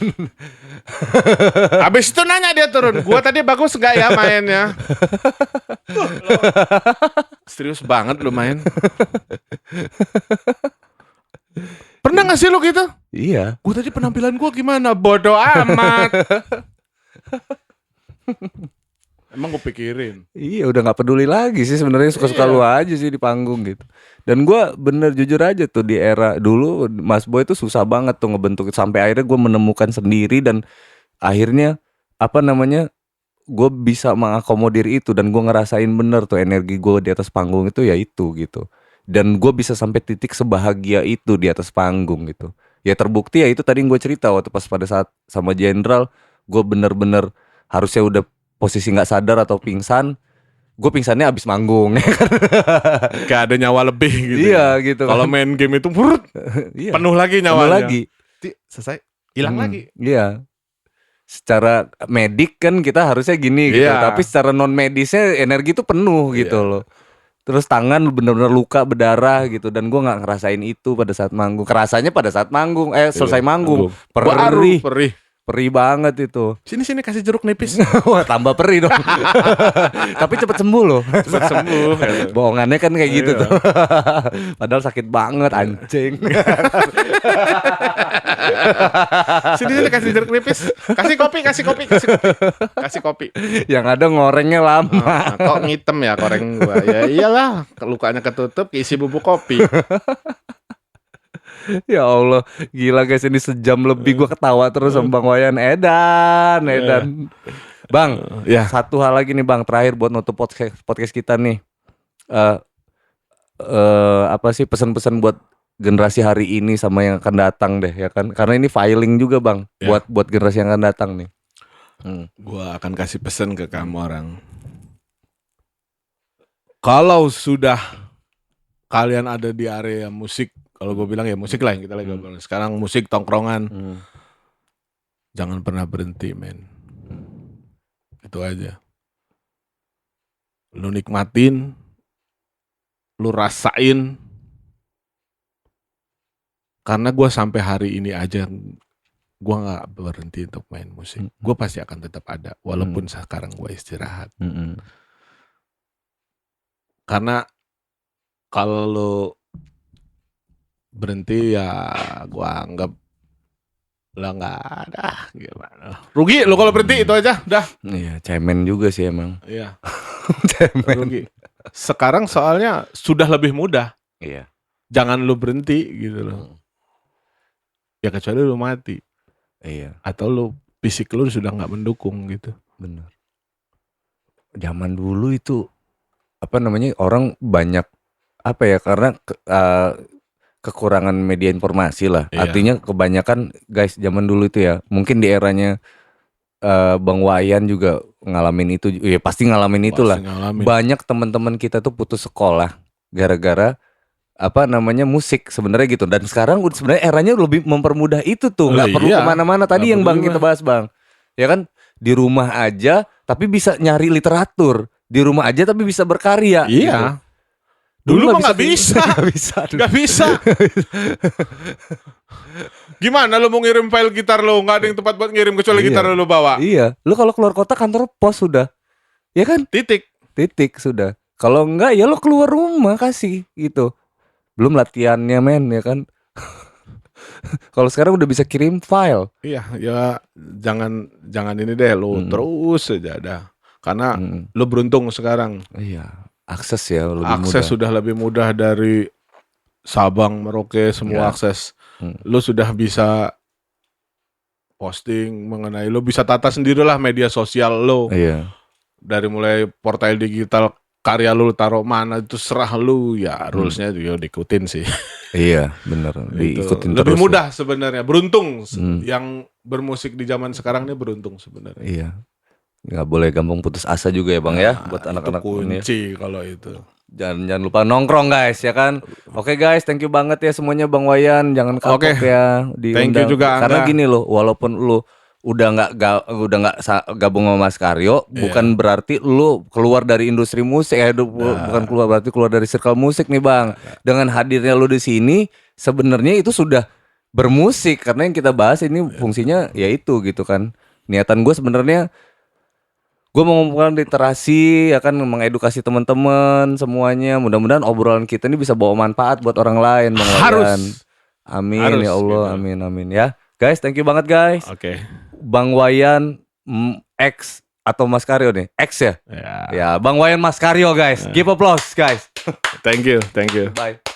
Habis itu nanya dia turun, gua tadi bagus nggak ya mainnya? Serius banget lu main. Pernah gak sih lu gitu? Iya. Gue tadi penampilan gue gimana? Bodoh amat. Emang gue pikirin. Iya, udah gak peduli lagi sih sebenarnya, suka-suka lu aja sih di panggung gitu. Dan gue bener jujur aja tuh, di era dulu Mas Boy tuh susah banget tuh ngebentuk. Sampai akhirnya gue menemukan sendiri, dan akhirnya gue bisa mengakomodir itu. Dan gue ngerasain bener tuh energi gue di atas panggung itu ya itu gitu. Dan gue bisa sampai titik sebahagia itu di atas panggung gitu. Ya terbukti ya itu tadi yang gue cerita waktu pas pada saat sama Jenderal, gue bener-bener harusnya udah posisi nggak sadar atau pingsan. Gue pingsannya abis manggung. Gak ada nyawa lebih gitu. Iya gitu. Kalau main game itu penuh lagi nyawanya. Selesai hilang lagi. Iya. secara medik kan kita harusnya gini gitu, Iya. tapi secara non medisnya energi itu penuh gitu Iya. loh. Terus tangan bener-bener luka berdarah gitu, dan gue nggak ngerasain itu pada saat manggung. Kerasanya pada saat manggung, selesai Iya, manggung, Baru perih, perih. perih banget itu. Sini kasih jeruk nipis. Wah, tambah perih dong. Tapi cepet sembuh loh. Cepet sembuh. Bohongannya kan kayak gitu Iya. tuh. Padahal sakit banget anjing. Sini kasih jeruk nipis. Kasih kopi. Kasih kopi. Yang ada ngorengnya lama. Nah, kok ngitem ya koreng gua? Ya iyalah, lukanya ketutup isi bubuk kopi. Ya Allah, gila guys, ini sejam lebih gue ketawa terus sama Bang Wayan. Edan. Bang, Ya. satu hal lagi nih Bang, terakhir buat nutup podcast kita nih. Apa sih pesan-pesan buat generasi hari ini sama yang akan datang deh, ya kan? Karena ini filing juga Bang, Ya. buat generasi yang akan datang nih. Gua akan kasih pesan ke kamu orang. Kalau sudah kalian ada di area musik, kalau gue bilang ya musik lah yang kita lagi ngomongin. Sekarang musik tongkrongan, jangan pernah berhenti, men. Itu aja. Lu nikmatin, lu rasain. Karena gue sampai hari ini aja, gue nggak berhenti untuk main musik. Gue pasti akan tetap ada, walaupun sekarang gue istirahat. Karena kalau lo berhenti ya gue anggap lah nggak ada, gimana? Rugi lo kalau berhenti, itu aja, dah. Iya, cemen juga sih emang. Iya, Cemen. rugi. Sekarang soalnya sudah lebih mudah. Iya. Jangan lo berhenti gitu loh. Ya kecuali lo mati Iya, atau lo fisik lo sudah nggak mendukung gitu. benar. Zaman dulu itu apa namanya, orang banyak apa ya, karena kekurangan media informasi lah. Iya. Artinya kebanyakan guys zaman dulu itu ya, mungkin di eranya Bang Wayan juga ngalamin itu, ya pasti ngalamin itulah. Pasti ngalamin. Banyak teman-teman kita tuh putus sekolah gara-gara apa namanya musik sebenarnya gitu. Dan sekarang udah sebenarnya eranya lebih mempermudah itu tuh, nggak perlu Iya. kemana-mana. Tadi Nggak yang perlu Bang kita bahas Bang, ya kan, di rumah aja tapi bisa nyari literatur, di rumah aja tapi bisa berkarya. Iya. Gitu. Dulu mah nggak bisa. Nggak bisa. Nggak bisa. Gimana lo mau ngirim file gitar lo? Nggak ada yang tempat buat ngirim kecuali Iya. gitar lo bawa. Iya, lu kalau keluar kota kantor pos sudah, ya kan, Titik. sudah. Kalau enggak ya lo keluar rumah kasih gitu. Belum latihannya men, ya kan. Kalau sekarang udah bisa kirim file. Iya, ya jangan ini deh lo terus aja dah. Karena lo beruntung sekarang. Iya, akses ya lebih Akses mudah. sudah lebih mudah dari Sabang, Merauke, semua Ya. akses. Lo sudah bisa posting mengenai, lo bisa tata sendirilah media sosial lo. Iya. Dari mulai portal digital, karya lu taruh mana itu serah lu ya, rulesnya juga diikutin sih. Iya, bener. Itu Diikutin lebih terus. mudah sebenarnya, beruntung yang bermusik di zaman sekarang ini beruntung sebenarnya. Iya. Nggak boleh gampang putus asa juga ya Bang ya, buat Itu anak-anak ini. kunci kalau itu. Jangan lupa nongkrong guys, ya kan. Oke guys, thank you banget ya semuanya Bang Wayan. Jangan kapok Oke. ya Thank you diundang. juga, Karena Angga. gini loh, walaupun lu udah nggak gabung sama Mas Karyo, bukan berarti lu keluar dari industri musik. Bukan keluar, berarti keluar dari circle musik nih Bang. Dengan hadirnya lu di sini, sebenarnya itu sudah bermusik, karena yang kita bahas ini fungsinya ya itu gitu kan. Niatan gue sebenarnya gue mau mengumpulkan literasi, ya kan, mengedukasi teman-teman semuanya. Mudah-mudahan obrolan kita ini bisa bawa manfaat buat orang lain, Bang Wayan. Harus. Amin Harus, ya Allah, gitu. amin ya. Guys, thank you banget guys. Oke. Bang Wayan X atau Mas Karyo nih? X ya? Ya. Ya, Bang Wayan Mas Karyo guys. Give applause guys. Thank you. Bye.